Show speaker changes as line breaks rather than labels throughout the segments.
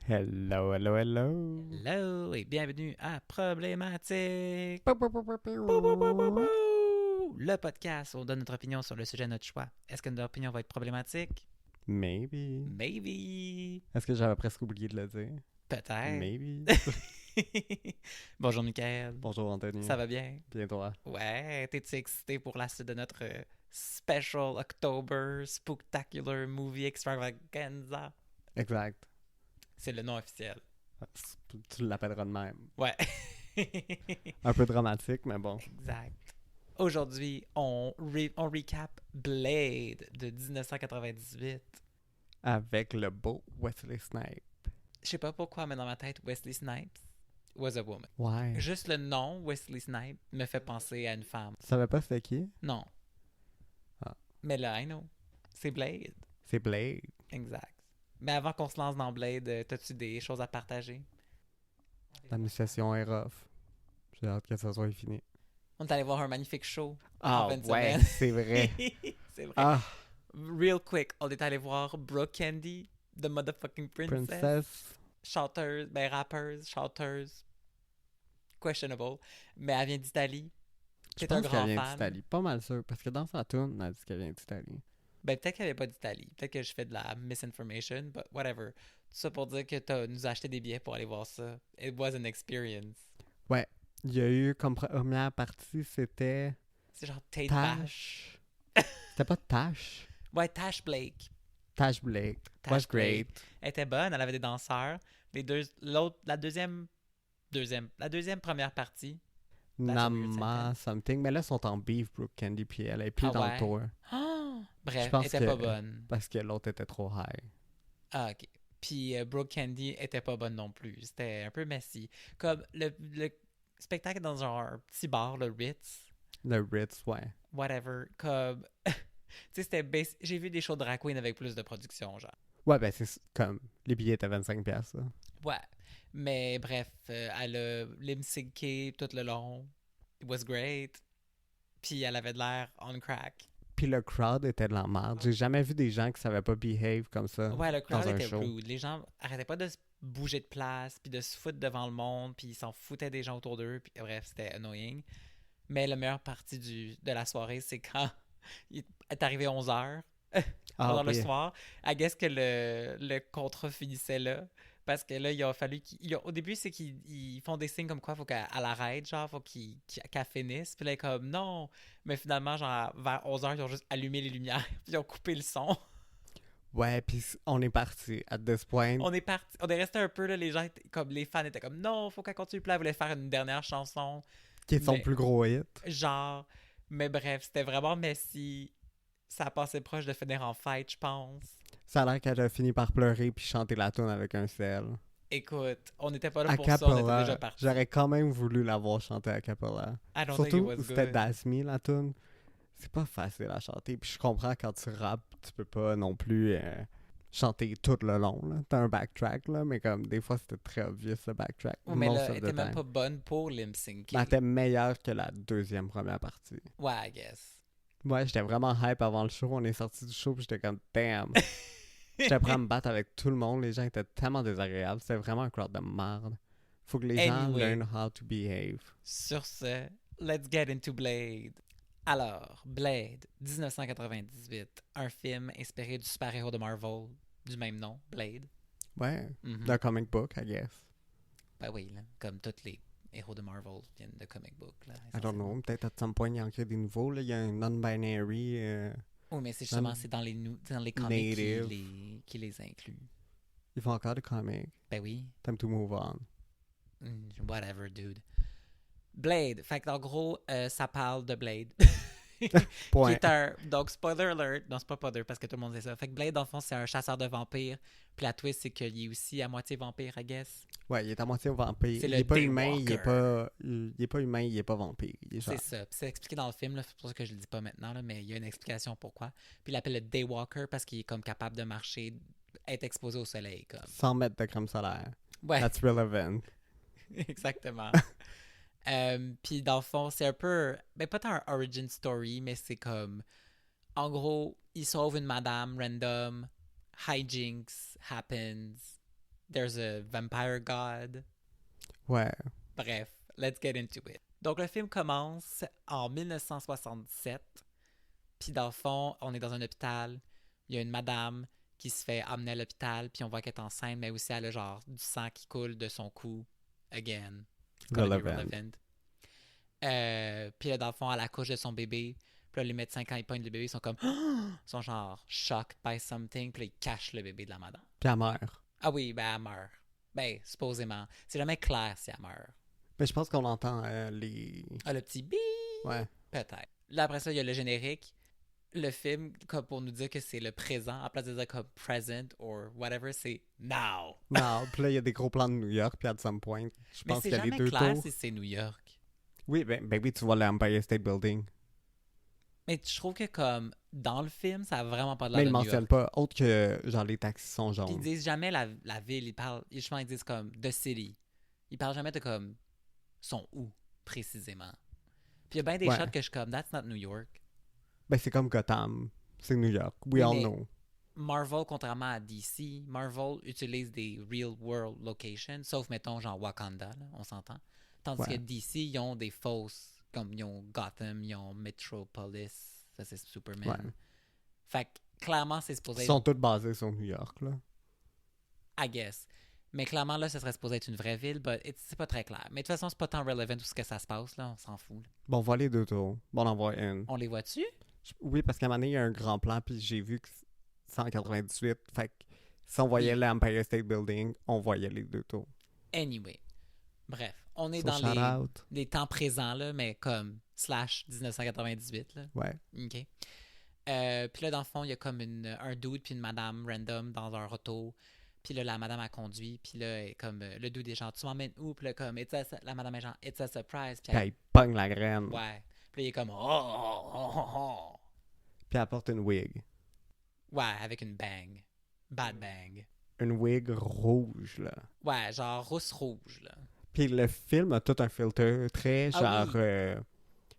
Hello, hello, hello.
Hello et bienvenue à Problématique.
Pou, pou, pou, pou, pou.
Pou, pou, pou, pou, pou. Le podcast où on donne notre opinion sur le sujet de notre choix. Est-ce que notre opinion va être problématique?
Maybe.
Maybe.
Est-ce que j'avais presque oublié de le dire?
Peut-être.
Maybe.
Bonjour Mickaël.
Bonjour Anthony.
Ça va bien?
Bien toi?
Ouais, t'es-tu excité pour la suite de notre Special October Spooktacular Movie Extravaganza?
Exact.
C'est le nom officiel.
Tu l'appelleras de même.
Ouais.
Un peu dramatique, mais bon.
Exact. Aujourd'hui, on recap Blade de 1998.
Avec le beau Wesley Snipes.
Je sais pas pourquoi, mais dans ma tête, Wesley Snipes was a woman.
Ouais.
Juste le nom Wesley Snipes me fait penser à une femme.
Tu savais pas c'était qui?
Non.
Ah.
Mais là, I know. C'est Blade.
C'est Blade.
Exact. Mais avant qu'on se lance dans Blade, t'as-tu des choses à partager?
La session est rough. J'ai hâte que ça soit fini.
On est allé voir un magnifique show.
Ah
en fin de
ouais,
semaine.
c'est vrai.
C'est vrai.
Ah,
Real quick, on est allé voir Brooke Candy, The Motherfucking
Princess.
Chanteuse, ben rappeuse, chanteuse, questionable, mais elle vient d'Italie.
Je
T'es un
pense qu'elle
grand
vient
fan.
d'Italie. Pas mal sûr, parce que dans sa tune, elle dit qu'elle vient d'Italie.
Ben peut-être qu'elle n'est pas d'Italie, peut-être que je fais de la misinformation, but whatever. Tout ça pour dire que t'as nous acheté des billets pour aller voir ça. It was an experience.
Ouais. Il y a eu comme première partie, c'était
C'est genre Tate Bash.
Tash. C'était pas Tash.
Ouais, Tash Blake.
Tash Blake.
Tash
Was great.
Elle était bonne, elle avait des danseurs. La deuxième première partie. That's a weird
Nama
sentence.
something. Mais là, ils sont en beef, Brooke Candy, puis elle est plus
Ah
dans
ouais?
le tour.
Bref,
Je pense
elle était
que-
pas bonne.
Parce que l'autre était trop high.
Ah, ok. Puis Brooke Candy était pas bonne non plus. C'était un peu messy. Comme le spectacle est dans un petit bar, le Ritz,
Le Ritz, ouais.
whatever. Comme. Tu sais, j'ai vu des shows de drag queen avec plus de production, genre.
Ouais, ben c'est comme... Les billets étaient 25$, là.
Ouais. Mais bref, elle a lip-synché tout le long. It was great. Puis elle avait de l'air on crack.
Puis le crowd était de la merde. J'ai jamais vu des gens qui savaient pas behave comme ça.
Ouais, le crowd
dans un
était
show.
rude. Les gens arrêtaient pas de se bouger de place, puis de se foutre devant le monde, puis ils s'en foutaient des gens autour d'eux. Puis bref, c'était annoying. Mais la meilleure partie de la soirée, c'est quand il est arrivé 11h pendant le
oui.
soir. I guess que le contrat finissait là. Parce que là, il a fallu au début, c'est qu'ils font des signes comme quoi il faut qu'elle arrête, genre, faut qu'elle finisse. Puis là, elle est comme non. Mais finalement, genre, vers 11h, ils ont juste allumé les lumières, puis ils ont coupé le son.
Ouais, puis on est parti. At this point,
On est parti, on est resté un peu là, les gens comme les fans étaient comme non, faut qu'elle continue. Puis là, elle voulait faire une dernière chanson,
qui est son
mais-
plus gros hit.
genre. Mais bref, c'était vraiment messy. Ça a passé proche de finir en fight, je pense.
Ça a l'air qu'elle a fini par pleurer puis chanter la tune avec un sel.
Écoute, on n'était pas là
A
pour ça, on était déjà
cappella.
partis.
J'aurais quand même voulu l'avoir chanté a cappella.
I don't think it
Surtout,
was
c'était
good.
That's Me, la tune. C'est pas facile à chanter. Puis je comprends quand tu rappes, tu peux pas non plus chanter tout le long. Là. T'as un backtrack, là, mais comme des fois, c'était très obvious, le backtrack.
Ouais, mais
Most
là,
of
elle
the
était même
time.
pas bonne pour lip sync.
Mais elle était meilleure que la deuxième première partie.
Ouais, I guess.
Ouais, j'étais vraiment hype avant le show. On est sorti du show, puis j'étais comme damn. J'étais prêt à me battre avec tout le monde. Les gens étaient tellement désagréables. C'était vraiment un crowd de merde. Faut que les gens
Anyway.
learn how to behave.
Sur ce, let's get into Blade. Alors, Blade, 1998, un film inspiré du super-héros de Marvel du même nom, Blade.
Ouais,
Mhm.
d'un comic book, I guess.
Ben oui, là, comme tous les héros de Marvel viennent de comic book. Là,
I don't know. Peut-être à some point, il y en a des nouveaux. Là. Il y a un non-binary.
Oui, mais c'est justement
Non.
c'est dans les comics
Native.
qui les incluent.
Ils font encore des comics.
Ben oui.
Time to move on.
Whatever, dude. Blade. Fait que, en gros, ça parle de Blade.
Point.
Qui est un... Donc, spoiler alert. Non, c'est pas spoiler parce que tout le monde sait ça. Fait que Blade, dans le fond, c'est un chasseur de vampires. Puis la twist, c'est qu'il est aussi à moitié vampire, I guess.
Ouais, il est à moitié vampire.
C'est
Il
le
est pas humain, il est
Daywalker.
pas, il est pas humain, il est pas vampire. Il est genre...
C'est ça. Puis c'est expliqué dans le film, là. C'est pour ça que je le dis pas maintenant, là, mais il y a une explication pourquoi. Puis il l'appelle le Daywalker parce qu'il est comme capable de marcher, être exposé au soleil, comme.
100 mètres de crème solaire.
Ouais.
That's relevant.
Exactement. Puis dans le fond, c'est un peu, ben pas tant un origin story, mais c'est comme, en gros, il sauve une madame random, hijinks happens, there's a vampire god.
Ouais.
Bref, let's get into it. Donc, le film commence en 1967. Puis, dans le fond, on est dans un hôpital. Il y a une madame qui se fait amener à l'hôpital. Puis, on voit qu'elle est enceinte, mais aussi elle a genre du sang qui coule de son cou. Again. It's gonna be relevant. Puis, là, dans le fond, elle accouche de son bébé. Puis là, les médecins, quand ils pognent le bébé, ils sont comme... Ils sont genre shocked by something. Puis là, ils cachent le bébé de la madame.
Puis elle meurt.
Ah oui, ben, elle meurt. Ben, supposément. C'est jamais clair si elle meurt.
Mais je pense qu'on entend les...
Ah, le petit bip!
Ouais.
Peut-être. Là, après ça, il y a le générique. Le film, comme pour nous dire que c'est le présent, à place de dire comme present or whatever, c'est now.
Non, puis là, il y a des gros plans de New York, puis à some point, je
Mais
pense
c'est
qu'il y a les
jamais
deux
clair
tours.
si c'est New York.
Oui, ben oui, tu vois l'Empire State Building.
Mais je trouve que comme dans le film, ça a vraiment pas de
Mais
l'air
ils
de New
mentionnent
York.
pas, autre que genre les taxis sont
Puis ils
jaunes.
disent jamais la ville, justement, ils disent comme the city. Ils parlent jamais de comme sont où précisément. Puis il y a bien des
Ouais.
shots que je suis comme that's not New York.
Ben c'est comme Gotham, c'est New York. We
Oui,
all
mais-
know.
Marvel, contrairement à DC, Marvel utilise des real world locations, sauf mettons genre Wakanda, là, on s'entend. Tandis
Ouais.
que DC, ils ont des fausses, comme ils ont Gotham, ils ont Metropolis, ça c'est Superman.
Ouais.
Fait que clairement, c'est supposé
Ils
être,
sont tous basés sur New York, là.
I guess. Mais clairement, là, ça serait supposé être une vraie ville, mais c'est pas très clair. Mais de toute façon, c'est pas tant relevant tout ce que ça se passe, là, on s'en fout. Là.
Bon, on voit les deux tours. Bon, on en voit une.
On les voit-tu?
Oui, parce qu'à un moment donné, il y a un grand plan, puis j'ai vu que c'est en 98. Fait que si on voyait
Oui.
l'Empire State Building, on voyait les deux tours.
Anyway. Bref, on est
So,
dans
shout
les,
out.
les temps présents, là, mais comme slash 1998, là.
Ouais.
OK. Puis là, dans le fond, il y a comme un dude puis une madame random dans un auto. Puis là, la madame a conduit. Puis là, elle est comme le dude est genre, tu m'emmènes où? Puis là, comme, la madame est genre, it's a surprise. Puis
Puis elle pogne la graine.
ouais. Puis là, il est comme, oh.
Puis elle porte une wig.
Ouais, avec une bang. Bad bang.
Une wig rouge, là.
Ouais, genre rousse-rouge, là.
Puis le film a tout un filtre très
Ah
genre
oui.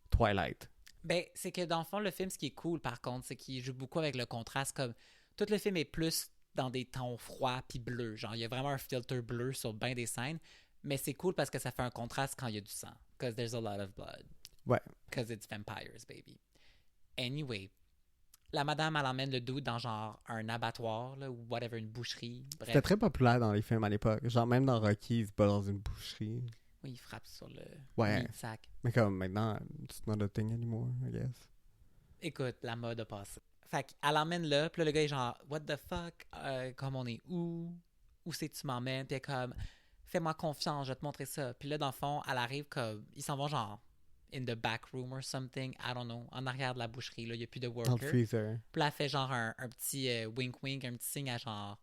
Twilight.
Ben, c'est que dans le fond, le film, ce qui est cool, par contre, c'est qu'il joue beaucoup avec le contraste. Comme tout le film est plus dans des tons froids puis bleus. Genre, il y a vraiment un filtre bleu sur bien des scènes. Mais c'est cool parce que ça fait un contraste quand il y a du sang. Because there's a lot of blood.
Ouais.
Because it's vampires, baby. Anyway, la madame, elle emmène le dude dans genre un abattoir, là, ou whatever, une boucherie.
C'était
Bref.
très populaire dans les films à l'époque. Genre, même dans Rocky, il se bat dans une boucherie.
Oui, il frappe sur le
Ouais.
meat sack.
Mais comme maintenant, it's not a thing anymore, I guess.
Écoute, la mode a passé. Fait qu'elle l'emmène là, puis là, le gars est genre, what the fuck, comme on est où? Où c'est que tu m'emmènes? Puis elle est comme, fais-moi confiance, je vais te montrer ça. Puis là, dans le fond, elle arrive comme, ils s'en vont genre, in the back room or something, I don't know, en arrière de la boucherie, là, il n'y a plus de
Dans le
worker.
freezer.
Puis là, elle fait genre un petit wink-wink, un petit signe à genre,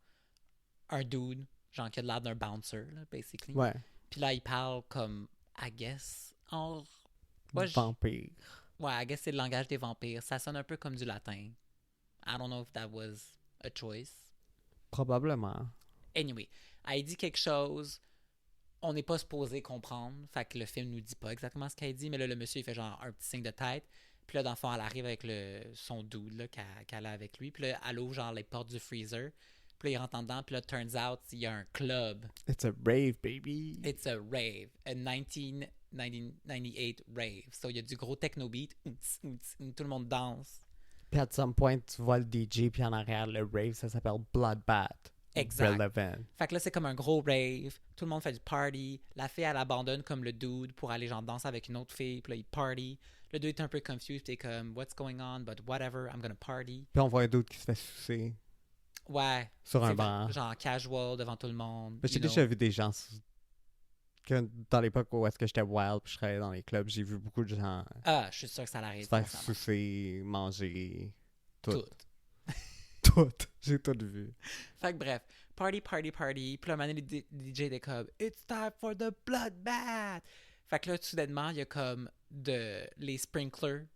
un dude, genre qui a l'air d'un bouncer, là, basically.
Ouais.
Puis là, il parle comme, I guess, en... Ouais,
Vampire.
Ouais, I guess c'est le langage des vampires. Ça sonne un peu comme du latin. I don't know if that was a choice.
Probablement.
Anyway, elle dit quelque chose, on n'est pas supposé comprendre, fait que le film nous dit pas exactement ce qu'elle dit, mais là, le monsieur, il fait genre un petit signe de tête, puis là, dans le fond, elle arrive avec son dude, là, qu'elle a avec lui, puis là, elle ouvre genre les portes du freezer, puis là, il rentre en dedans, puis là, turns out, il y a un club.
It's a rave, baby.
It's a rave, a 1998 rave. So, il y a du gros techno beat, tout le monde danse.
Puis à some point, tu vois le DJ, puis en arrière, le rave, ça s'appelle Bloodbath.
Exact.
Relevant.
Fait que là, c'est comme un gros rave. Tout le monde fait du party. La fille, elle abandonne comme le dude pour aller genre danser avec une autre fille. Puis là, il party. Le dude est un peu confused. T'es comme, what's going on? But whatever, I'm gonna party.
Puis on voit un d'autre qui se fait sucer
Ouais.
sur un
c'est
banc.
genre casual devant tout le monde.
Mais j'ai
you know.
déjà vu des gens... Que dans l'époque où est-ce que j'étais wild, puis je travaillais dans les clubs, j'ai vu beaucoup de gens
Ah, je suis sûr que ça l'arrive.
se faire
constamment.
sucer, manger... Tout.
Tout.
Tout. J'ai tout vu.
Fait que bref, party. Puis là, un moment donné, le DJ était comme, it's time for the bloodbath. Fait que là, soudainement, il y a comme les sprinklers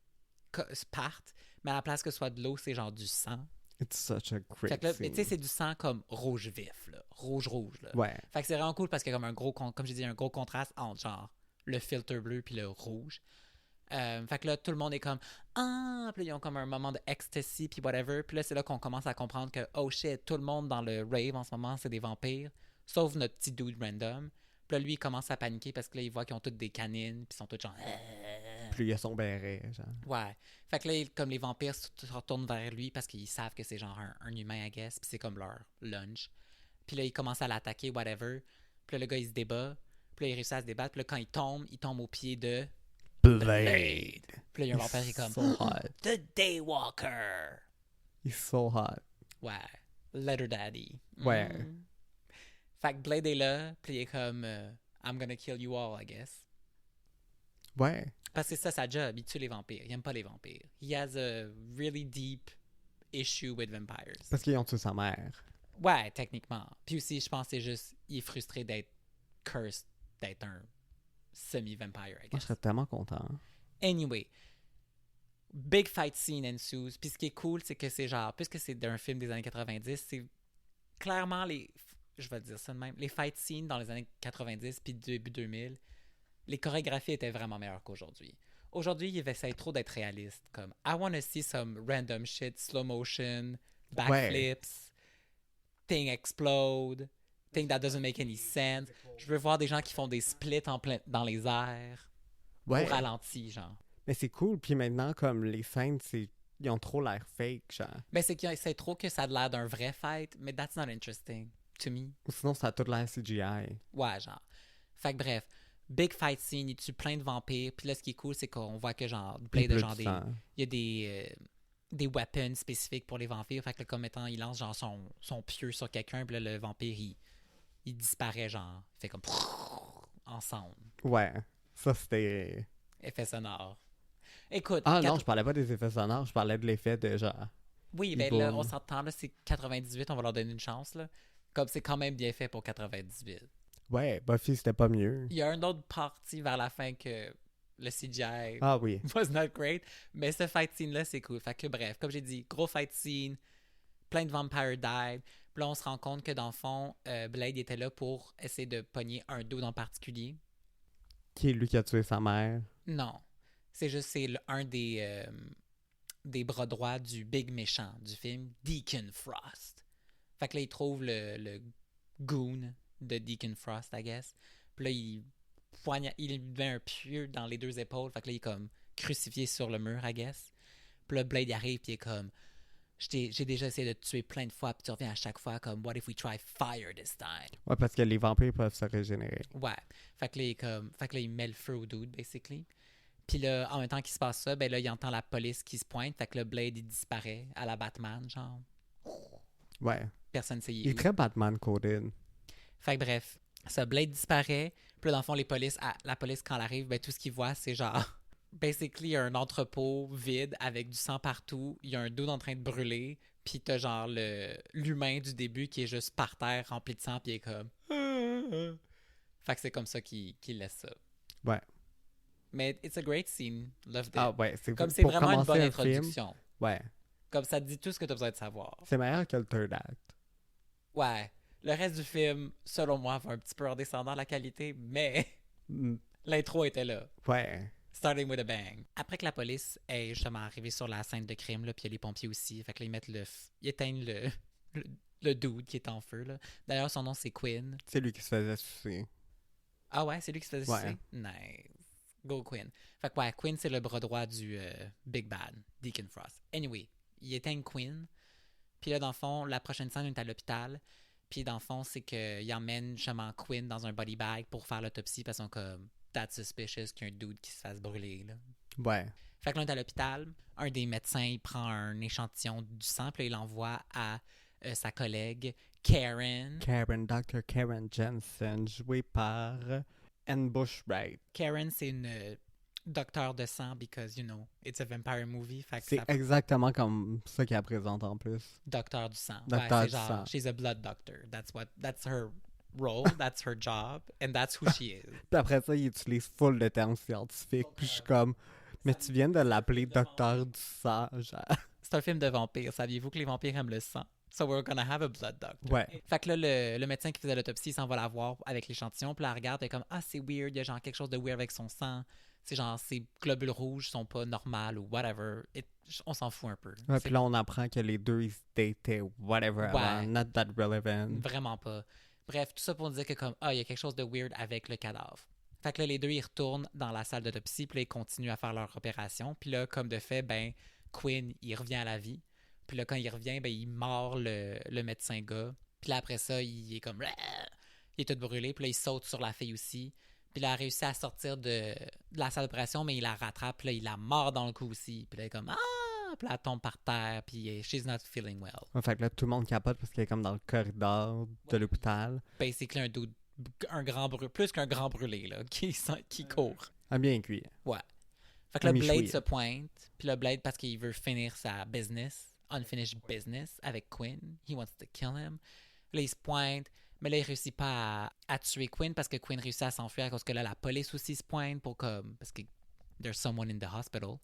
partent, mais à la place que ce soit de l'eau, c'est genre du sang.
It's such a
Fait
great
que là, mais tu sais,
scene.
c'est du sang comme rouge vif, là. Rouge, là.
Ouais.
Fait que c'est vraiment cool parce qu'il y a comme un gros, comme j'ai dit, un gros contraste entre genre le filtre bleu puis le rouge. Fait que là, tout le monde est comme ah, puis là, ils ont comme un moment de ecstasy puis whatever. Puis là, c'est là qu'on commence à comprendre que oh shit, tout le monde dans le rave en ce moment, c'est des vampires. sauf notre petit dude random. Puis là, lui, il commence à paniquer parce que là, il voit qu'ils ont toutes des canines, puis ils sont tous genre...
Puis il a son béret, genre.
Ouais. Fait que là, comme les vampires se retournent vers lui parce qu'ils savent que c'est genre un humain, I guess, puis c'est comme leur lunch. Puis là, ils commencent à l'attaquer, whatever. Puis là, le gars, il se débat. Puis là, il réussit à se débattre. Puis là, quand il tombe au pied de...
Blade.
Puis là, il y a un vampire qui est comme...
So hot.
The Daywalker!
He's so hot.
Ouais. Letter Daddy.
Ouais.
Fait que Blade est là, puis il est comme I'm gonna kill you all, I guess.
Ouais.
Parce que c'est ça sa job, il tue les vampires. Il aime pas les vampires. He has a really deep issue with vampires.
Parce qu'ils ont tué sa mère.
Ouais, techniquement. Puis aussi, je pense que c'est juste, il est frustré d'être cursed, d'être un semi-vampire, I
Moi, je
guess.
serais tellement content.
Anyway, big fight scene ensues. Puis ce qui est cool, c'est que c'est genre, puisque c'est d'un film des années 90, c'est clairement je vais dire ça de même, les fight scenes dans les années 90 puis début 2000, les chorégraphies étaient vraiment meilleures qu'aujourd'hui. Aujourd'hui, ils essaient trop d'être réalistes. Comme, I want to see some random shit, slow motion, backflips, thing explode, thing that doesn't make any sense. Je veux voir des gens qui font des splits dans les airs, au ralenti, genre.
Mais c'est cool. Puis maintenant, comme les scènes, ils ont trop l'air fake, genre.
Mais c'est qu'ils essaient trop que ça a l'air d'un vrai fight, mais that's not interesting to me.
Ou sinon, ça a tout l'air CGI.
Ouais, genre. Fait que bref, big fight scene, il tue plein de vampires. Puis là, ce qui est cool, c'est qu'on voit que genre, plein de genre, il y a des weapons spécifiques pour les vampires. Fait que là, comme étant, il lance genre son pieu sur quelqu'un, puis là, le vampire, il disparaît, genre. Il fait comme ensemble.
Ouais. Ça, c'était...
Effet sonore. Écoute.
Ah non, je parlais pas des effets sonores, je parlais de l'effet de genre...
Oui, ben là, on s'entend, là, c'est 98, on va leur donner une chance, là. Comme c'est quand même bien fait pour 98.
Ouais, Buffy, c'était pas mieux.
Il y a un autre parti vers la fin que le CGI
Ah oui.
was not great, mais ce fight scene-là, c'est cool. Fait que bref, comme j'ai dit, gros fight scene, plein de vampires died. Puis là, on se rend compte que dans le fond, Blade était là pour essayer de pogner un dude en particulier.
Qui est lui qui a tué sa mère?
Non. C'est juste, un des bras droits du big méchant du film, Deacon Frost. Fait que là, il trouve le goon de Deacon Frost, I guess. Puis là, il met un pieu dans les deux épaules. Fait que là, il est comme crucifié sur le mur, I guess. Puis là, Blade arrive, puis il est comme... J'ai déjà essayé de te tuer plein de fois, puis tu reviens à chaque fois comme « What if we try fire this time? »
Ouais, parce que les vampires peuvent se régénérer.
Ouais. Fait que là, il met le feu au dude, basically. Puis là, en même temps qu'il se passe ça, ben là, il entend la police qui se pointe. Fait que là, Blade, il disparaît à la Batman, genre.
Ouais.
Personne ne sait.
Il est très Batman-coded.
Fait que bref, ça, Blade disparaît. Puis là, dans le fond, la police, quand elle arrive, ben tout ce qu'ils voient, c'est genre... Basically, il y a un entrepôt vide avec du sang partout. Il y a un dude en train de brûler. Puis t'as genre l'humain du début qui est juste par terre, rempli de sang, puis il est comme... Fait que c'est comme ça qu'il laisse ça.
Ouais.
Mais it's a great scene. Loved it.
Ah ouais,
comme c'est vraiment une bonne introduction.
Film, ouais.
Comme ça te dit tout ce que tu as besoin de savoir.
C'est meilleur que le third act.
Ouais. Le reste du film, selon moi, va un petit peu redescendre la qualité, mais l'intro était là.
Ouais.
Starting with a bang. Après que la police est justement arrivée sur la scène de crime, là, puis il y a les pompiers aussi, fait que là, ils éteignent le dude qui est en feu. Là. D'ailleurs, son nom, c'est Quinn.
C'est lui qui se faisait sucer.
Ah ouais, c'est lui qui se faisait sucer? Nice. Go Quinn. Fait que ouais, Quinn, c'est le bras droit du Big Bad, Deacon Frost. Anyway, il éteigne Quinn. Puis là, dans le fond, la prochaine scène est à l'hôpital. Puis dans le fond, c'est qu'il emmène justement Quinn dans un body bag pour faire l'autopsie parce qu'ils sont comme that's suspicious qu'il y a un dude qui se fasse brûler. Là.
Ouais.
Fait que là, on est à l'hôpital. Un des médecins, il prend un échantillon du sang, puis là, il l'envoie à sa collègue Karen.
Dr. Karen Jensen, jouée par Anne Bushwright.
Karen, c'est une docteur de sang because, you know, it's a vampire movie. Fait que
c'est exactement comme ça qu'elle présente en plus.
Docteur du sang.
Docteur
ouais,
du
genre,
sang.
She's a blood doctor. That's her role, that's her job, and that's who she is.
Puis après ça, il utilise full de termes scientifiques. Puis je suis comme, mais tu viens de l'appeler docteur du sang, genre.
C'est un film de vampires. Saviez-vous que les vampires aiment le sang? So we're gonna have a blood doctor.
Ouais.
Fait que là, le médecin qui faisait l'autopsie, il s'en va la voir avec l'échantillon. Puis là, elle regarde, elle est comme, ah, c'est weird, il y a genre quelque chose de weird avec son sang. C'est genre, ses globules rouges sont pas normales ou whatever. On s'en fout un peu.
Ouais, puis là, on apprend que les deux, ils se dataient, whatever,
Ouais.
avant. Not that relevant.
Vraiment pas. Bref, tout ça pour dire que comme, il y a quelque chose de weird avec le cadavre. Fait que là, les deux, ils retournent dans la salle d'autopsie, puis là, ils continuent à faire leur opération. Puis là, comme de fait, ben, Quinn, il revient à la vie. Puis là, quand il revient, ben, il mord le médecin gars. Puis là, après ça, il est comme... Il est tout brûlé. Puis là, il saute sur la fille aussi. Puis là, il a réussi à sortir de la salle d'opération, mais il la rattrape. Puis là, il la mord dans le cou aussi. Puis là, il est comme... Ah! Puis là, elle tombe par terre. Puis she's not feeling well.
Ouais, fait que là, tout le monde capote parce qu'il est comme dans le corridor de l'hôpital.
Basically, plus qu'un grand brûlé, là, qui court.
Ah, bien cuit.
Ouais. Fait que là, Blade
Michoui.
se pointe. Puis là, Blade, parce qu'il veut finir sa unfinished business avec Quinn. He wants to kill him. Là, il se pointe. Mais là, il réussit pas à tuer Quinn parce que Quinn réussit à s'enfuir à cause que là, la police aussi se pointe parce que there's someone in the hospital.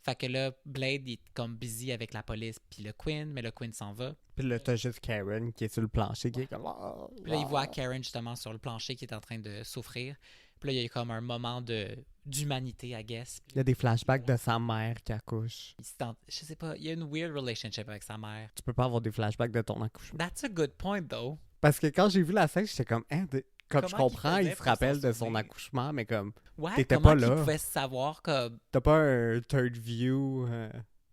Fait que là, Blade, il est comme busy avec la police puis le Quinn, mais le Quinn s'en va.
Puis là, t'as juste Karen qui est sur le plancher qui est comme...
Puis là, il voit Karen justement sur le plancher qui est en train de souffrir. Puis là, il y a comme un moment d'humanité, I guess.
Il y a des flashbacks de sa mère qui accouche.
Je sais pas, il y a une weird relationship avec sa mère.
Tu peux pas avoir des flashbacks de ton accouchement.
That's a good point, though.
Parce que quand j'ai vu la scène, j'étais comme... Comme je
Comment
comprends,
qu'il
il
faisait
se
pour
rappelle
s'en
de son
souvenir?
accouchement, mais comme...
Ouais,
T'étais
comment
pas
qu'il
là.
pouvait savoir comme...
T'as pas un third view...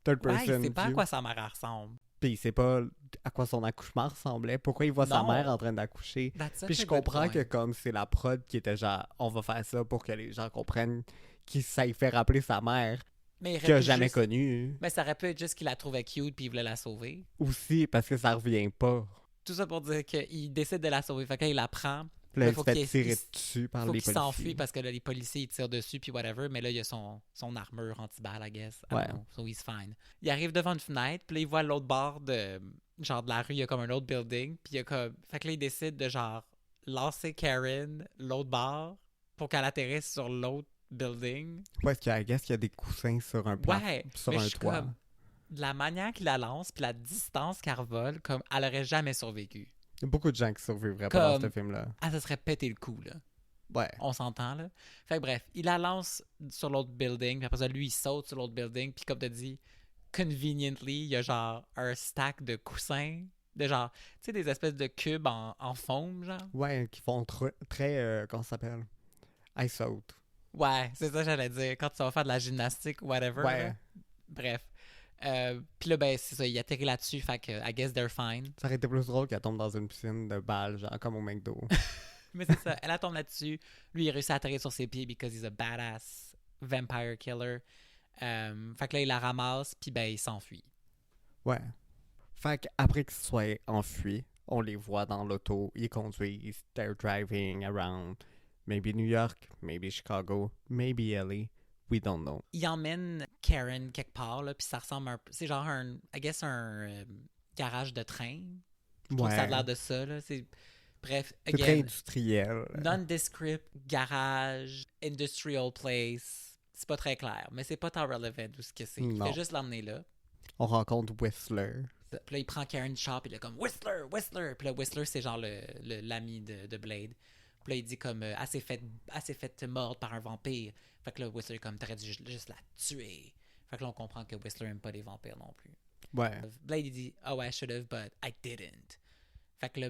third
Ouais,
person
il sait pas à
view.
quoi sa mère ressemble.
Puis il sait pas à quoi son accouchement ressemblait. Pourquoi il voit sa
Non.
mère en train d'accoucher.
That's such
Puis
a
je
good
comprends
point.
que comme c'est la prod qui était genre... On va faire ça pour que les gens comprennent que ça lui fait rappeler sa mère
Mais il
qu'il a
aurait pu
jamais
juste-
connue.
Mais ça aurait pu être juste qu'il la trouvait cute puis il voulait la sauver.
Aussi parce que ça revient pas.
Tout ça pour dire qu'il décide de la sauver. Fait que là, il la prend.
Puis là,
Mais
il
faut
se fait
qu'il-
tirer
il-
dessus par
Faut
les
qu'il
policiers.
s'enfuit parce que là, les policiers ils tirent dessus puis whatever. Mais là, il y a son armure anti-balle, I guess. I don't
Ouais.
know. So he's fine. Il arrive devant une fenêtre puis là, il voit l'autre bord de la rue. Il y a comme un autre building. Puis il y a comme... Fait que là, il décide de genre lancer Karen l'autre bord pour qu'elle atterrisse sur l'autre building.
Ouais, parce qu'il y a des coussins sur un plat,
Ouais,
sur
mais
un
je suis
toit.
comme... De la manière qu'il la lance puis la distance qu'elle revole, comme elle aurait jamais survécu.
Il y a beaucoup de gens qui survivraient pas dans
Comme-
ce film-là.
Ah, ça serait pété le coup, là.
Ouais.
On s'entend, là. Fait que bref, il la lance sur l'autre building, puis après ça, lui, il saute sur l'autre building, puis comme t'as dit, conveniently, il y a genre un stack de coussins, de genre, tu sais, des espèces de cubes en foam, genre.
Ouais, qui font très... comment ça s'appelle? Ice out.
Ouais, c'est ça que j'allais dire. Quand tu vas faire de la gymnastique ou whatever.
Ouais.
là. Bref. Puis là, ben, c'est ça, il atterrit là-dessus, fait que I guess they're fine.
Ça aurait été plus drôle qu'elle tombe dans une piscine de balles, genre comme au McDo.
Mais c'est ça, elle tombe là-dessus. Lui, il réussit à atterrir sur ses pieds because he's a badass vampire killer. Fait que là, il la ramasse, puis ben, il s'enfuit.
Ouais. Fait qu'après qu'ils se soient enfuis, on les voit dans l'auto, ils conduisent, they're driving around. Maybe New York, maybe Chicago, maybe LA, we don't know.
Il emmène Karen quelque part, là, puis ça ressemble un peu... C'est genre un garage de train. Je trouve que ça a l'air de ça, là. Bref,
C'est très
again,
industriel.
nondescript, garage, industrial place. C'est pas très clair, mais c'est pas tant relevant tout ce que c'est. Il
Non.
fait juste l'emmener là.
On rencontre Whistler.
Puis là, il prend Karen Sharp, il est comme Whistler, Whistler. Puis là, Whistler, c'est genre l'ami de Blade. Puis là, il dit comme elle s'est fait mordre par un vampire. Fait que là, Whistler est comme t'aurais dû juste la tuer. Fait que là, on comprend que Whistler aime pas les vampires non plus.
Ouais.
Blade, il dit oh, I should have, but I didn't. Fait que là,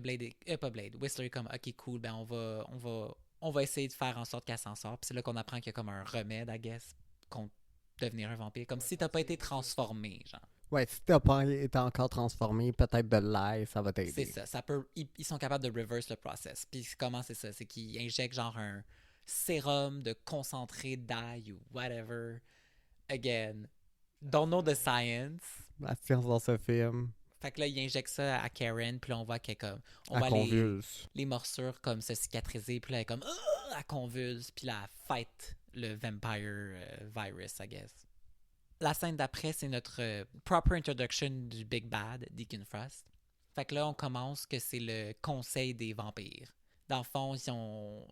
Whistler est comme ok, cool, ben on va essayer de faire en sorte qu'elle s'en sort. Puis c'est là qu'on apprend qu'il y a comme un remède, I guess, contre devenir un vampire. Comme si t'as pas été transformé, genre.
Ouais, si t'as pas été encore transformé, peut-être de l'ail, ça va t'aider.
C'est ça. Ils sont capables de reverse le process. Puis comment c'est ça? C'est qu'ils injectent genre un sérum de concentré d'ail ou whatever. Again, don't know the science.
La science dans ce film,
Fait que là, ils injectent ça à Karen, puis là, on voit qu'elle est comme... On
elle
voit
convulse.
les morsures comme se cicatriser, puis là, elle est comme... Ah! Elle convulse, puis là, elle fight le vampire virus, I guess. La scène d'après, c'est notre proper introduction du Big Bad, Deacon Frost. Fait que là, on commence que c'est le conseil des vampires. Dans le fond,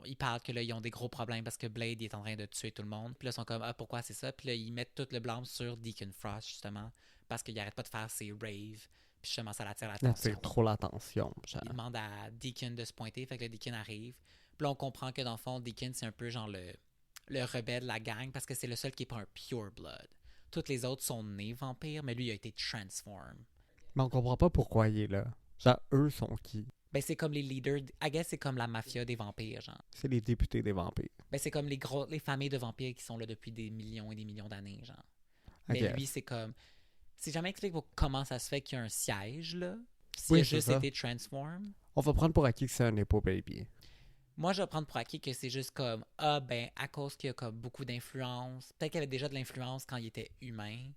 ils parlent que là, ils ont des gros problèmes parce que Blade il est en train de tuer tout le monde. Puis là, ils sont comme, ah, pourquoi c'est ça? Puis là, ils mettent tout le blâme sur Deacon Frost, justement, parce qu'il arrête pas de faire ses raves. Puis justement, ça l'attire
Elle
l'attention.
attire trop l'attention. Genre.
Il demande à Deacon de se pointer, fait que le Deacon arrive. Puis là, on comprend que dans le fond, Deacon, c'est un peu genre le rebelle de la gang parce que c'est le seul qui est pas un pure blood. Toutes les autres sont nés vampires, mais lui, il a été transform.
Mais on comprend pas pourquoi il est là. Genre, eux sont qui?
Ben, c'est comme les leaders. I guess c'est comme la mafia des vampires, genre.
C'est les députés des vampires.
Ben, c'est comme les familles de vampires qui sont là depuis des millions et des millions d'années, genre.
I
Mais lui,
guess.
c'est comme. C'est jamais expliqué comment ça se fait qu'il y a un siège, là. S'il
Oui,
a
c'est
juste
ça.
été transform.
On va prendre pour acquis que c'est un Nepo Baby.
Moi, je vais prendre pour acquis que c'est juste comme, ah, ben, à cause qu'il y a comme beaucoup d'influence. Peut-être qu'il y avait déjà de l'influence quand il était humain.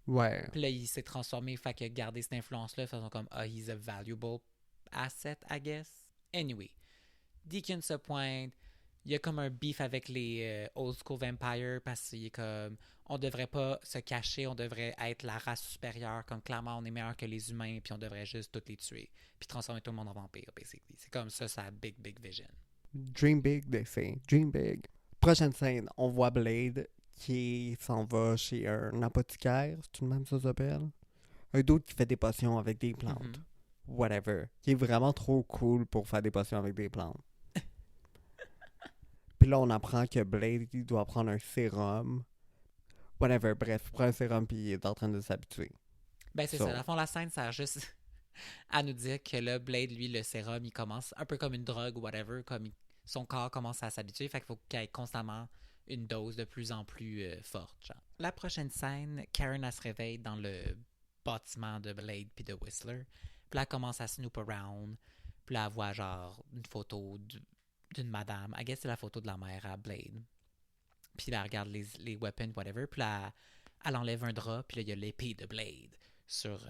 Ouais.
Puis là, il s'est transformé, fait qu'il a gardé cette influence-là, faisant comme, ah, he's a valuable asset, I guess. Anyway, Deacon se pointe. Il y a comme un beef avec les old school vampires parce qu'il est comme, on devrait pas se cacher, on devrait être la race supérieure, comme clairement on est meilleur que les humains, puis on devrait juste tous les tuer, puis transformer tout le monde en vampire, basically. C'est comme ça, sa big, big vision.
Dream big, they say. Dream big. Prochaine scène, on voit Blade qui s'en va chez un apothicaire, c'est tout de même ça s'appelle? Un d'autre qui fait des potions avec des plantes.
Mhm.
Whatever. Qui est vraiment trop cool pour faire des potions avec des plantes. Puis là, on apprend que Blade, il doit prendre un sérum. Whatever, bref, il prend un sérum puis il est en train de s'habituer.
Ben, c'est
So.
ça. Dans le fond, la scène sert juste à nous dire que là, Blade, lui, le sérum, il commence un peu comme une drogue ou whatever, comme son corps commence à s'habituer, fait qu'il faut qu'il y ait constamment une dose de plus en plus forte, genre. La prochaine scène, Karen, elle se réveille dans le bâtiment de Blade puis de Whistler, puis là, elle commence à snoop around, puis là, elle voit genre une photo d'une madame, I guess c'est la photo de la mère à Blade, puis là, elle regarde les weapons, whatever, puis là, elle enlève un drap, puis là, il y a l'épée de Blade sur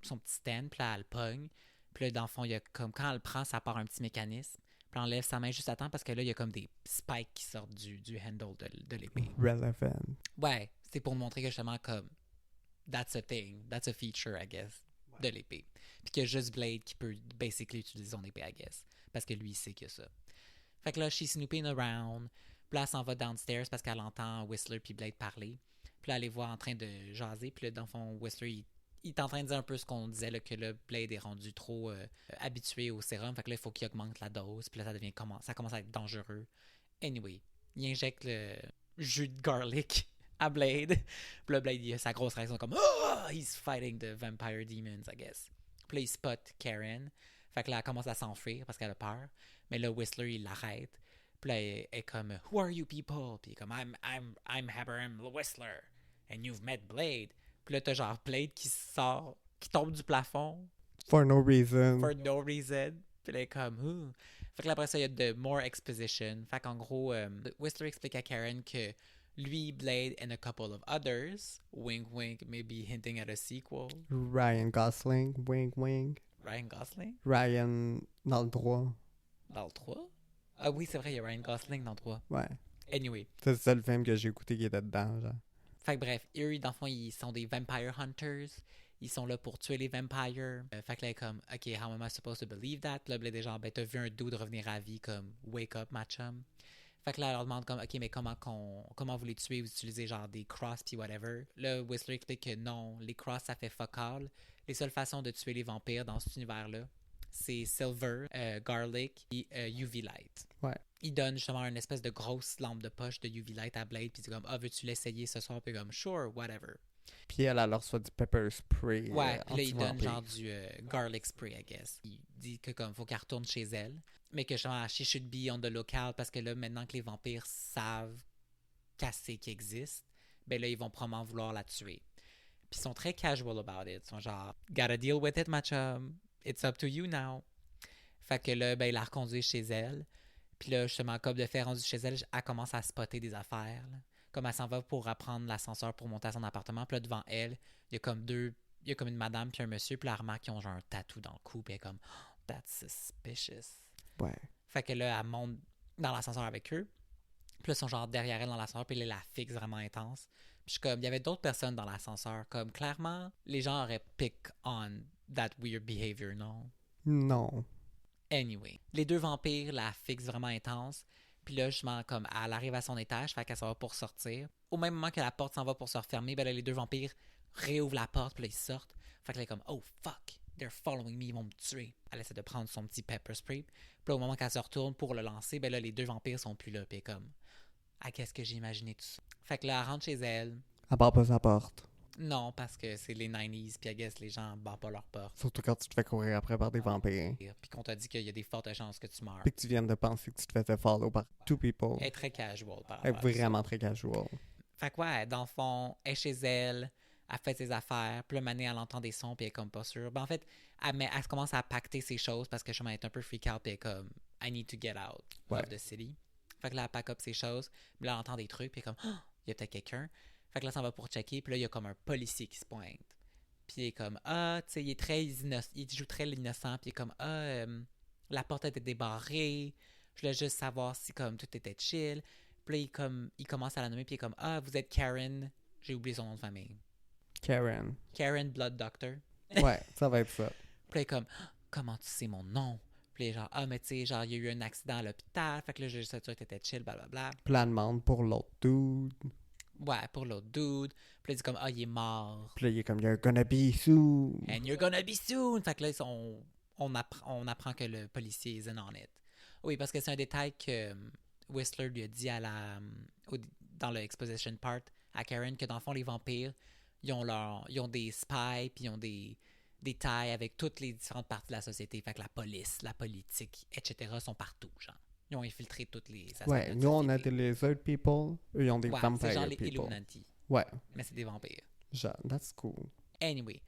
son petit stand, puis là, elle le pogne. Puis là, dans le fond, il y a comme quand elle le prend, ça part un petit mécanisme. Puis elle enlève sa main juste à temps parce que là, il y a comme des spikes qui sortent du handle de l'épée.
Relevant.
Ouais, c'est pour montrer que justement, comme, that's a thing, that's a feature, I guess, de l'épée. Puis qu'il y a juste Blade qui peut basically utiliser son épée, I guess. Parce que lui, il sait que ça. Fait que là, she's snooping around. Puis là, elle s'en va downstairs parce qu'elle entend Whistler puis Blade parler. Puis là, elle les voit en train de jaser. Puis là, dans le fond, Whistler, il est en train de dire un peu ce qu'on disait, là, que là, Blade est rendu trop habitué au sérum. Fait que là, il faut qu'il augmente la dose. Puis là, ça commence à être dangereux. Anyway, il injecte le jus de garlic à Blade. Puis là, Blade, il a sa grosse réaction comme « Oh! He's fighting the vampire demons, I guess. » Puis là, il spot Karen. Fait que là, elle commence à s'enfuir parce qu'elle a peur. Mais là, Whistler, il l'arrête. Puis là, elle est comme « Who are you people? » Puis il est comme I'm Abraham Whistler. And you've met Blade. Puis là, t'as genre Blade qui sort, qui tombe du plafond.
For no reason.
For no reason. Puis là, elle est comme Ooh. Fait que là, après ça, il y a de more exposition. Fait qu'en gros, Whistler explique à Karen que lui, Blade, and a couple of others, wink wink, maybe hinting at a sequel.
Ryan Gosling, wing wing.
Ryan Gosling?
Ryan dans le droit.
Dans le 3? Ah oui, c'est vrai, il y a Ryan Gosling dans le 3.
Ouais.
Anyway.
C'est le seul film que j'ai écouté qui était dedans, genre.
Fait que bref, eux, dans le fond, ils sont des vampire hunters. Ils sont là pour tuer les vampires. Fait que là, comme, OK, how am I supposed to believe that? Là, Blade est genre, ben, t'as vu un dude revenir à vie, comme, wake up, ma chum. Fait que là, elle leur demande, comme, OK, mais comment vous les tuez? Vous utilisez genre des crosses pis whatever. Là, Whistler explique que non, les crosses, ça fait fuck all. Les seules façons de tuer les vampires dans cet univers-là, c'est Silver, Garlic et UV Light.
Ouais.
Il donne justement une espèce de grosse lampe de poche de UV Light à Blade, puis c'est comme, ah, veux-tu l'essayer ce soir? Puis comme, sure, whatever.
Puis elle leur soit du pepper spray.
Ouais, puis là, il donne
anti-vampire.
genre du garlic spray, I guess. Il dit que comme, faut qu'elle retourne chez elle, mais que genre, she should be on the lookout, parce que là, maintenant que les vampires savent qu'elle qui existe, ben là, ils vont probablement vouloir la tuer. Puis ils sont très casual about it. Ils sont genre, gotta deal with it, ma chum. It's up to you now. Fait que là, ben, il la reconduit chez elle. Puis là, justement, comme de fait rendu chez elle, elle commence à spotter des affaires. Là. Comme elle s'en va pour apprendre l'ascenseur pour monter à son appartement. Puis là, devant elle, il y a comme une madame puis un monsieur. Puis là, elle remarque qu'ils ont genre un tatou dans le cou. Puis elle est comme, oh, that's suspicious.
Ouais.
Fait que là, elle monte dans l'ascenseur avec eux. Puis là, ils sont genre derrière elle dans l'ascenseur. Puis là, elle la fixe vraiment intense. Puis je suis comme, il y avait d'autres personnes dans l'ascenseur. Comme, clairement, les gens auraient pick on that weird behavior, non?
Non.
Anyway, les deux vampires la fixent vraiment intense. Puis là, justement, comme elle arrive à son étage, fait qu'elle s'en va pour sortir. Au même moment que la porte s'en va pour se refermer, ben là, les deux vampires réouvrent la porte, puis là, ils sortent. Fait que là, elle est comme, oh fuck, they're following me, ils vont me tuer. Elle essaie de prendre son petit pepper spray. Puis là, au moment qu'elle se retourne pour le lancer, ben là, les deux vampires sont plus là. Puis comme, ah, qu'est-ce que j'ai imaginé tout ça? Fait que là, elle rentre chez elle.
Elle part pas sa porte.
Non, parce que c'est les 90s, puis I guess les gens barrent pas leurs portes.
Surtout quand tu te fais courir après par des vampires.
Puis qu'on t'a dit qu'il y a des fortes chances que tu meurs.
Puis que tu viennes de penser que tu te faisais follow par two people.
Elle est très casual par
Elle est
rapport à ça.
vraiment très casual.
Fait que ouais, dans le fond, elle est chez elle, elle fait ses affaires, puis le matin, elle entend des sons, puis elle est comme pas sûre. Ben en fait, elle commence à pacter ses choses parce que justement, elle est un peu freak out, puis elle est comme, I need to get out of the city. Fait que là, elle pack up ses choses, puis là, elle entend des trucs, puis elle est comme, oh, il y a peut-être quelqu'un. Fait que là, ça va pour checker, puis là, il y a comme un policier qui se pointe. Puis il est comme, ah, tu sais, il est très innocent, il joue très l'innocent, puis il est comme, ah, la porte était débarrée, je voulais juste savoir si comme tout était chill. Puis là, il commence à la nommer, puis il est comme, ah, vous êtes Karen, j'ai oublié son nom de famille.
Karen.
Karen Blood Doctor.
Ouais, ça va être ça.
Puis là, il est comme, ah, comment tu sais mon nom? Puis là, genre, ah, mais tu sais, genre, il y a eu un accident à l'hôpital, fait que là, j'ai juste sûr que t'étais chill, blablabla.
Puis là, elle demande pour l'autre dude.
Ouais, pour l'autre dude. Puis là, il dit comme, ah, il est mort.
Puis là, il est comme, you're gonna be soon.
And you're gonna be soon. Fait que là, on apprend que le policier is in on it. Oui, parce que c'est un détail que Whistler lui a dit dans le exposition part à Karen, que dans le fond, les vampires, ils ont des spies, puis ils ont des tailles avec toutes les différentes parties de la société. Fait que la police, la politique, etc. sont partout, genre. Ils ont infiltré toutes les aspects
Ouais,
de
nous, on a
société.
des lizard people. Eux, ils ont des
Ouais,
vampire
c'est genre les
people.
Illuminati.
Ouais,
Mais c'est des vampires.
genre, that's cool.
Anyway,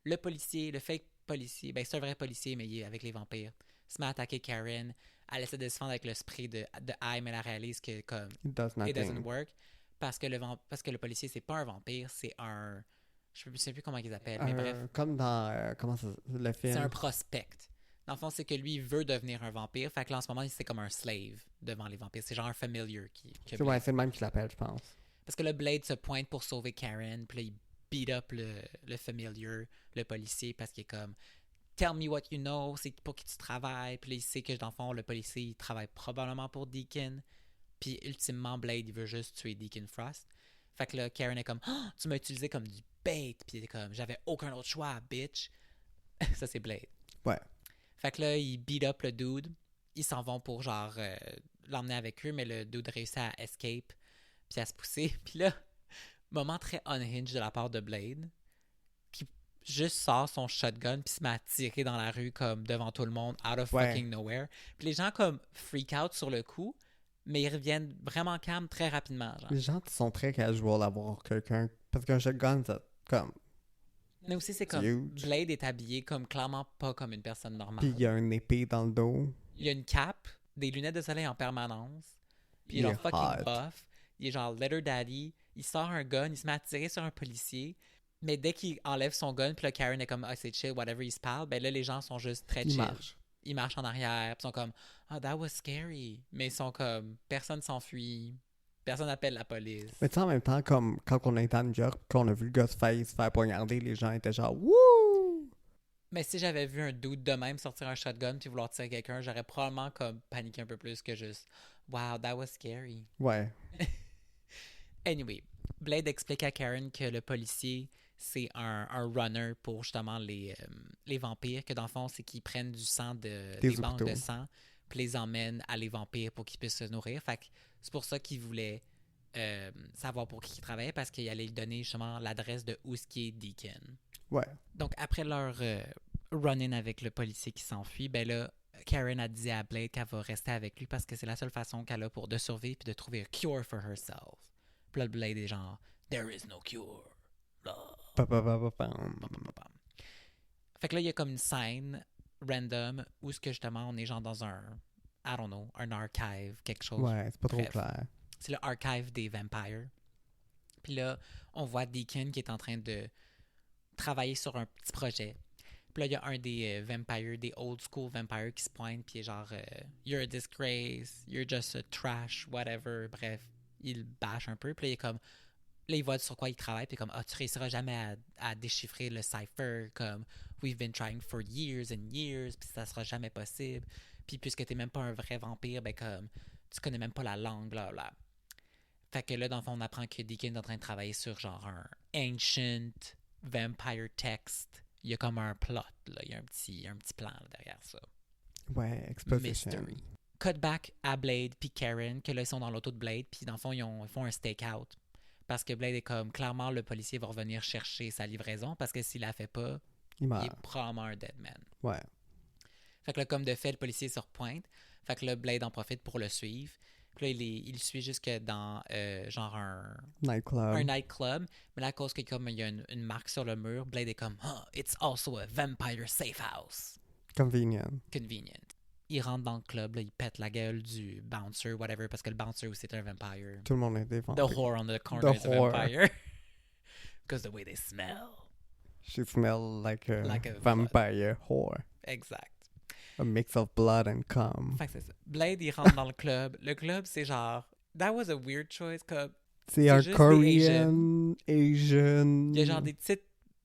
le policier, le fake policier, ben c'est un vrai policier, mais il est avec les vampires, se met à attaquer Karen. Elle essaie de se défendre avec le spray de ail, mais elle réalise que comme
It does nothing.
it doesn't work parce que le policier, c'est pas un vampire, c'est un... Je sais plus comment ils appellent, mais bref.
Comme dans, comment ça, le film?
C'est un prospect. Dans le fond, c'est que lui, il veut devenir un vampire. Fait que là, en ce moment, c'est comme un slave devant les vampires. C'est genre un familiar qui
Ouais, c'est le même qui l'appelle, je pense.
Parce que le Blade se pointe pour sauver Karen. Puis là, il beat up le familiar, le policier, parce qu'il est comme Tell me what you know, c'est pour qui tu travailles. Puis là, il sait que dans le fond, le policier, il travaille probablement pour Deacon. Puis ultimement, Blade, il veut juste tuer Deacon Frost. Fait que là, Karen est comme oh, tu m'as utilisé comme du bait. Puis il est comme j'avais aucun autre choix, bitch. Ça, c'est Blade.
Ouais.
Fait que là, ils beat up le dude. Ils s'en vont pour genre l'emmener avec eux, mais le dude réussit à escape puis à se pousser. Puis là, moment très unhinged de la part de Blade, qui juste sort son shotgun puis se met à tirer dans la rue comme devant tout le monde, out of fucking nowhere. Puis les gens comme freak out sur le coup, mais ils reviennent vraiment calmes très rapidement. Genre.
Les gens sont très casual à voir quelqu'un. Parce qu'un shotgun, c'est comme.
Mais aussi, c'est comme
huge.
Blade est habillé comme clairement pas comme une personne normale.
Puis il y a une épée dans le dos.
Il y a une cape, des lunettes de soleil en permanence. Puis il est genre fucking buff. Il est genre letter daddy. Il sort un gun, il se met à tirer sur un policier. Mais dès qu'il enlève son gun, puis là Karen est comme ah c'est chill, whatever, il se parle. Ben là les gens sont juste très chill. Ils marchent en arrière, puis sont comme ah that was scary. Mais ils sont comme personne s'enfuit. Personne n'appelle la police.
Mais tu sais, en même temps, comme quand on était à New York, qu'on a vu le Ghostface se faire poignarder, les gens étaient genre wouh!
Mais si j'avais vu un dude de même sortir un shotgun puis vouloir tirer quelqu'un, j'aurais probablement comme paniqué un peu plus que juste wow, that was scary.
Ouais.
Anyway, Blade explique à Karen que le policier, c'est un runner pour justement les vampires, que dans le fond, c'est qu'ils prennent du sang des banques de sang puis les emmènent à les vampires pour qu'ils puissent se nourrir. Fait que c'est pour ça qu'il voulait savoir pour qui il travaillait, parce qu'il allait lui donner justement l'adresse de où ce qui est Deacon.
Ouais.
Donc après leur run-in avec le policier qui s'enfuit, ben là, Karen a dit à Blade qu'elle va rester avec lui parce que c'est la seule façon qu'elle a pour de survivre et de trouver un cure for herself. Puis là, Blade est genre There is no cure. Fait que là, il y a comme une scène random où ce que justement on est genre dans un I don't know, un archive, quelque chose.
Ouais, c'est pas trop clair.
C'est le archive des vampires. Puis là, on voit Deacon qui est en train de travailler sur un petit projet. Puis là, il y a un des vampires, des old school vampires qui se pointe, puis il est genre You're a disgrace, you're just a trash, whatever. Bref, il bâche un peu. Puis là, il est comme là, il voit sur quoi il travaille, puis comme tu réussiras jamais à déchiffrer le cipher, comme we've been trying for years and years, puis ça sera jamais possible. Puis puisque t'es même pas un vrai vampire, ben comme tu connais même pas la langue, blablabla. Fait que là, dans le fond, on apprend que Deacon est en train de travailler sur genre un ancient vampire text. Il y a comme un plot, là. Il y a un petit plan là, derrière ça.
Ouais, exposition.
Mystery. Cut back à Blade puis Karen, que là, ils sont dans l'auto de Blade, puis dans le fond, ils font un stakeout. parce que Blade est comme, clairement, le policier va revenir chercher sa livraison parce que s'il la fait pas,
Il
il
meurt.
est probablement un dead man.
Ouais.
Fait que là, comme de fait, le policier se repointe. Fait que là, Blade en profite pour le suivre. Puis là, il le suit jusque dans genre un
Nightclub.
nightclub. Mais là, à cause que comme il y a une marque sur le mur, Blade est comme oh, it's also a vampire safe house.
Convenient.
Convenient. Il rentre dans le club, là, il pète la gueule du bouncer, whatever, parce que le bouncer aussi est un vampire.
Tout le monde est des
The
vampires.
whore on the corner is a
whore.
vampire. Because the way they smell.
She smells like a,
Like a
vampire whore.
Exact.
A mix of blood and cum.
Fait que c'est ça. Blade, il rentre dans le club. Le club, c'est genre... That was a weird choice, comme...
C'est un
juste des
Korean, Asian.
Il y a genre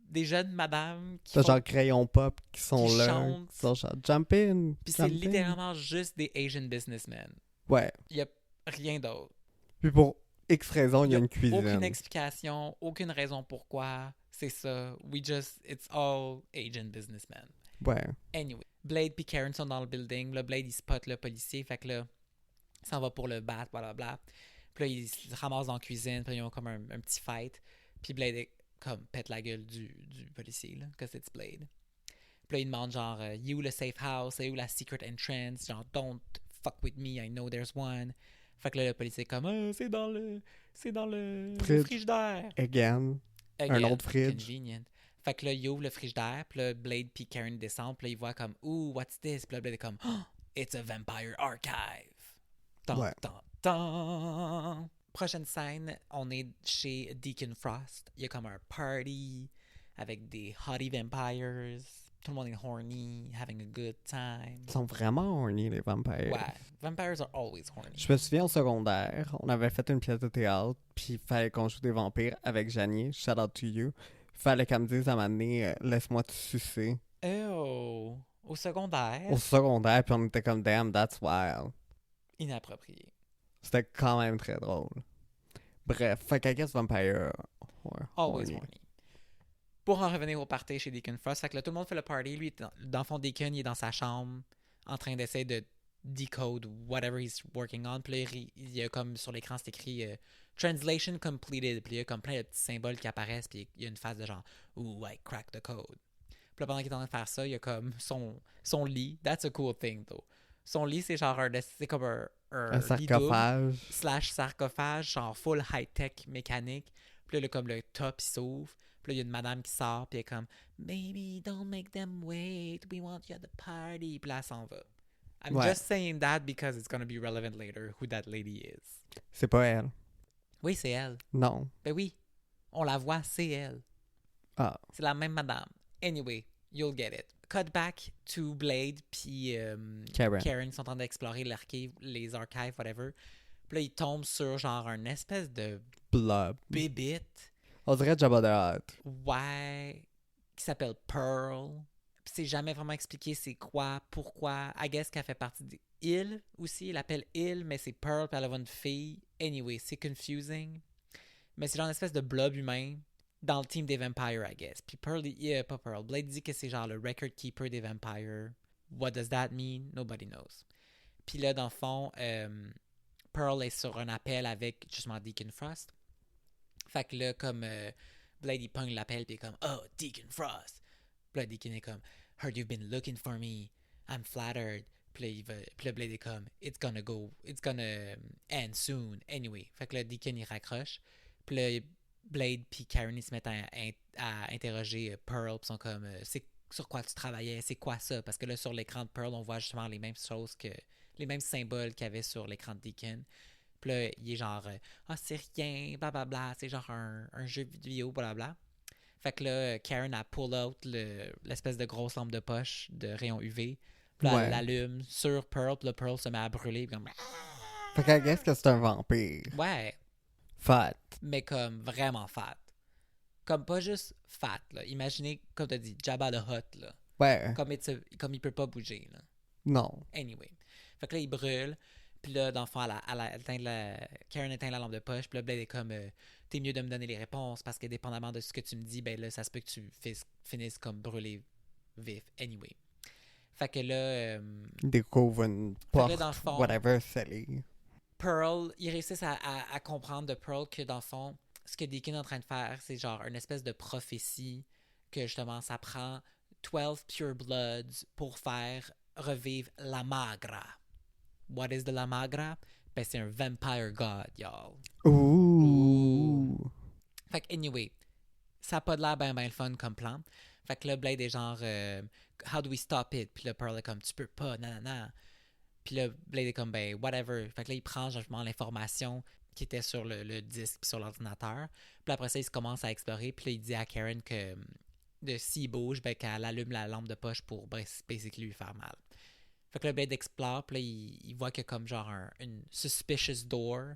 des jeunes madames qui
T'as
font...
genre crayon pop qui sont
qui
là.
chantent.
Qui sont genre jump in.
Puis c'est
jump in.
littéralement juste des Asian businessmen.
Ouais.
Il y a rien d'autre.
Puis pour X raison, il y a
Y a
une cuisine.
Aucune explication, aucune raison pourquoi. C'est ça. It's all Asian businessmen.
Ouais.
Anyway, Blade puis Karen sont dans le building. Là, Blade, il spot le policier. Fait que là, il s'en va pour le battre, blablabla. Puis là, il se ramasse dans la cuisine. Puis ils ont comme un petit fight. Puis Blade est comme pète la gueule du policier, là, que c'est Blade. Puis là, il demande genre, you le safe house, you la secret entrance, genre, don't fuck with me, I know there's one. Fait que là, le policier est comme, c'est dans le frigidaire.
Again. Un autre fridge.
Convenient. Fait que là, il ouvre le frigidaire, puis là, Blade puis Karen descendent, puis là, il voit comme, ooh, what's this? Puis là, Blade est comme, oh, it's a vampire archive. Tant,
Ouais.
tant. Prochaine scène, on est chez Deacon Frost. Il y a comme un party avec des hottie vampires. Tout le monde est horny, having a good time.
Ils sont vraiment horny, les vampires.
Ouais, vampires are always horny.
Je me souviens au secondaire, on avait fait une pièce de théâtre, puis il fallait qu'on joue des vampires avec Janie. Shout out to you. Fallait qu'elle me dise à un moment donné, laisse-moi te sucer.
Oh, au secondaire,
Au secondaire, puis on était comme, damn, that's wild.
inapproprié.
C'était quand même très drôle. Bref, fait qu'à guess vampire. Ouais,
Always
horny.
horny. Pour en revenir au party chez Deacon Frost, fait que là, tout le monde fait le party. Lui, dans le fond, Deacon, il est dans sa chambre en train d'essayer de decode whatever he's working on. Puis là, il y a comme sur l'écran, c'est écrit Translation completed. Puis il y a comme plein de petits symboles qui apparaissent. Puis il y a une phase de genre Ooh, I cracked the code. Puis là, pendant qu'il est en train de faire ça, il y a comme son lit. That's a cool thing, though. Son lit, c'est genre c'est comme un lit double
sarcophage.
/ sarcophage, genre full high-tech mécanique. Puis là, comme le top, il s'ouvre. Puis là, il y a une madame qui sort, puis elle est comme « Maybe don't make them wait, we want you at the party. » Puis là, elle s'en va. I'm
Ouais.
just saying that because it's gonna be relevant later who that lady is.
C'est pas elle.
Oui, c'est elle.
Non.
Ben oui, on la voit, c'est elle.
Ah.
C'est la même madame. Anyway, you'll get it. Cut back to Blade, puis Karen sont en train d'explorer les archives, whatever. Puis là, ils tombent sur genre une espèce de
Blob.
bébite.
On dirait Jabba the Hutt.
Ouais, qui s'appelle Pearl. Puis c'est jamais vraiment expliqué c'est quoi, pourquoi. I guess qu'elle fait partie des îles aussi. Elle appelle île, mais c'est Pearl, puis elle a une fille. Anyway, c'est confusing. Mais c'est genre une espèce de blob humain dans le team des vampires, I guess. Puis Pearl, pas Pearl. Blade dit que c'est genre le record keeper des vampires. What does that mean? Nobody knows. Puis là, dans le fond, Pearl est sur un appel avec justement Deacon Frost. Fait que là, comme Blade, il pogne l'appel, puis il est comme « Oh, Deacon Frost! » Puis là, Deacon est comme « Heard you've been looking for me. I'm flattered. » Puis là, Blade est comme « It's gonna end soon. Anyway. » Fait que là, Deacon, il raccroche. Puis là, Blade puis Karen, ils se mettent à interroger Pearl, puis sont comme « C'est sur quoi tu travaillais? C'est quoi ça? » Parce que là, sur l'écran de Pearl, on voit justement les mêmes choses les mêmes symboles qu'il y avait sur l'écran de Deacon. Puis là, il est genre c'est rien, blablabla, c'est genre un jeu vidéo, blablabla. Fait que là, Karen a pull out l'espèce de grosse lampe de poche de rayon UV. Puis là, elle l'allume sur Pearl, puis là, Pearl se met à brûler. Puis comme...
Fait qu'elle guess que c'est un vampire.
Ouais,
Fat.
mais comme vraiment fat. Comme pas juste fat, là. Imaginez, comme t'as dit, Jabba the Hutt, là.
Ouais.
Comme il peut pas bouger, là.
Non.
Anyway. Fait que là, il brûle. Puis là, dans le fond, Karen éteint la lampe de poche. Puis là, Blade est comme t'es mieux de me donner les réponses parce que dépendamment de ce que tu me dis, ben là, ça se peut que tu finisses comme brûlé vif. Anyway. Fait que là.
Il découvre une porte,
là, dans le fond,
whatever, scellée.
Pearl, ils réussissent à comprendre de Pearl que dans le fond, ce que Deacon est en train de faire, c'est genre une espèce de prophétie que justement, ça prend 12 Pure Bloods pour faire revivre la Magra. What is the La Magra? Ben, c'est un vampire god, y'all.
Ouh!
Fait que, anyway, ça a pas de l'air ben le fun comme plan. Fait que là, Blade est genre, how do we stop it? Puis là, Pearl est comme, tu peux pas, nanana. Puis là, Blade est comme, ben, whatever. Fait que là, il prend justement l'information qui était sur le disque puis sur l'ordinateur. Puis après ça, il se commence à explorer. Puis là, il dit à Karen que s'il bouge, ben, qu'elle allume la lampe de poche pour basically lui faire mal. Fait que là, Blade explore. Puis là, il voit qu'il y a comme genre une suspicious door.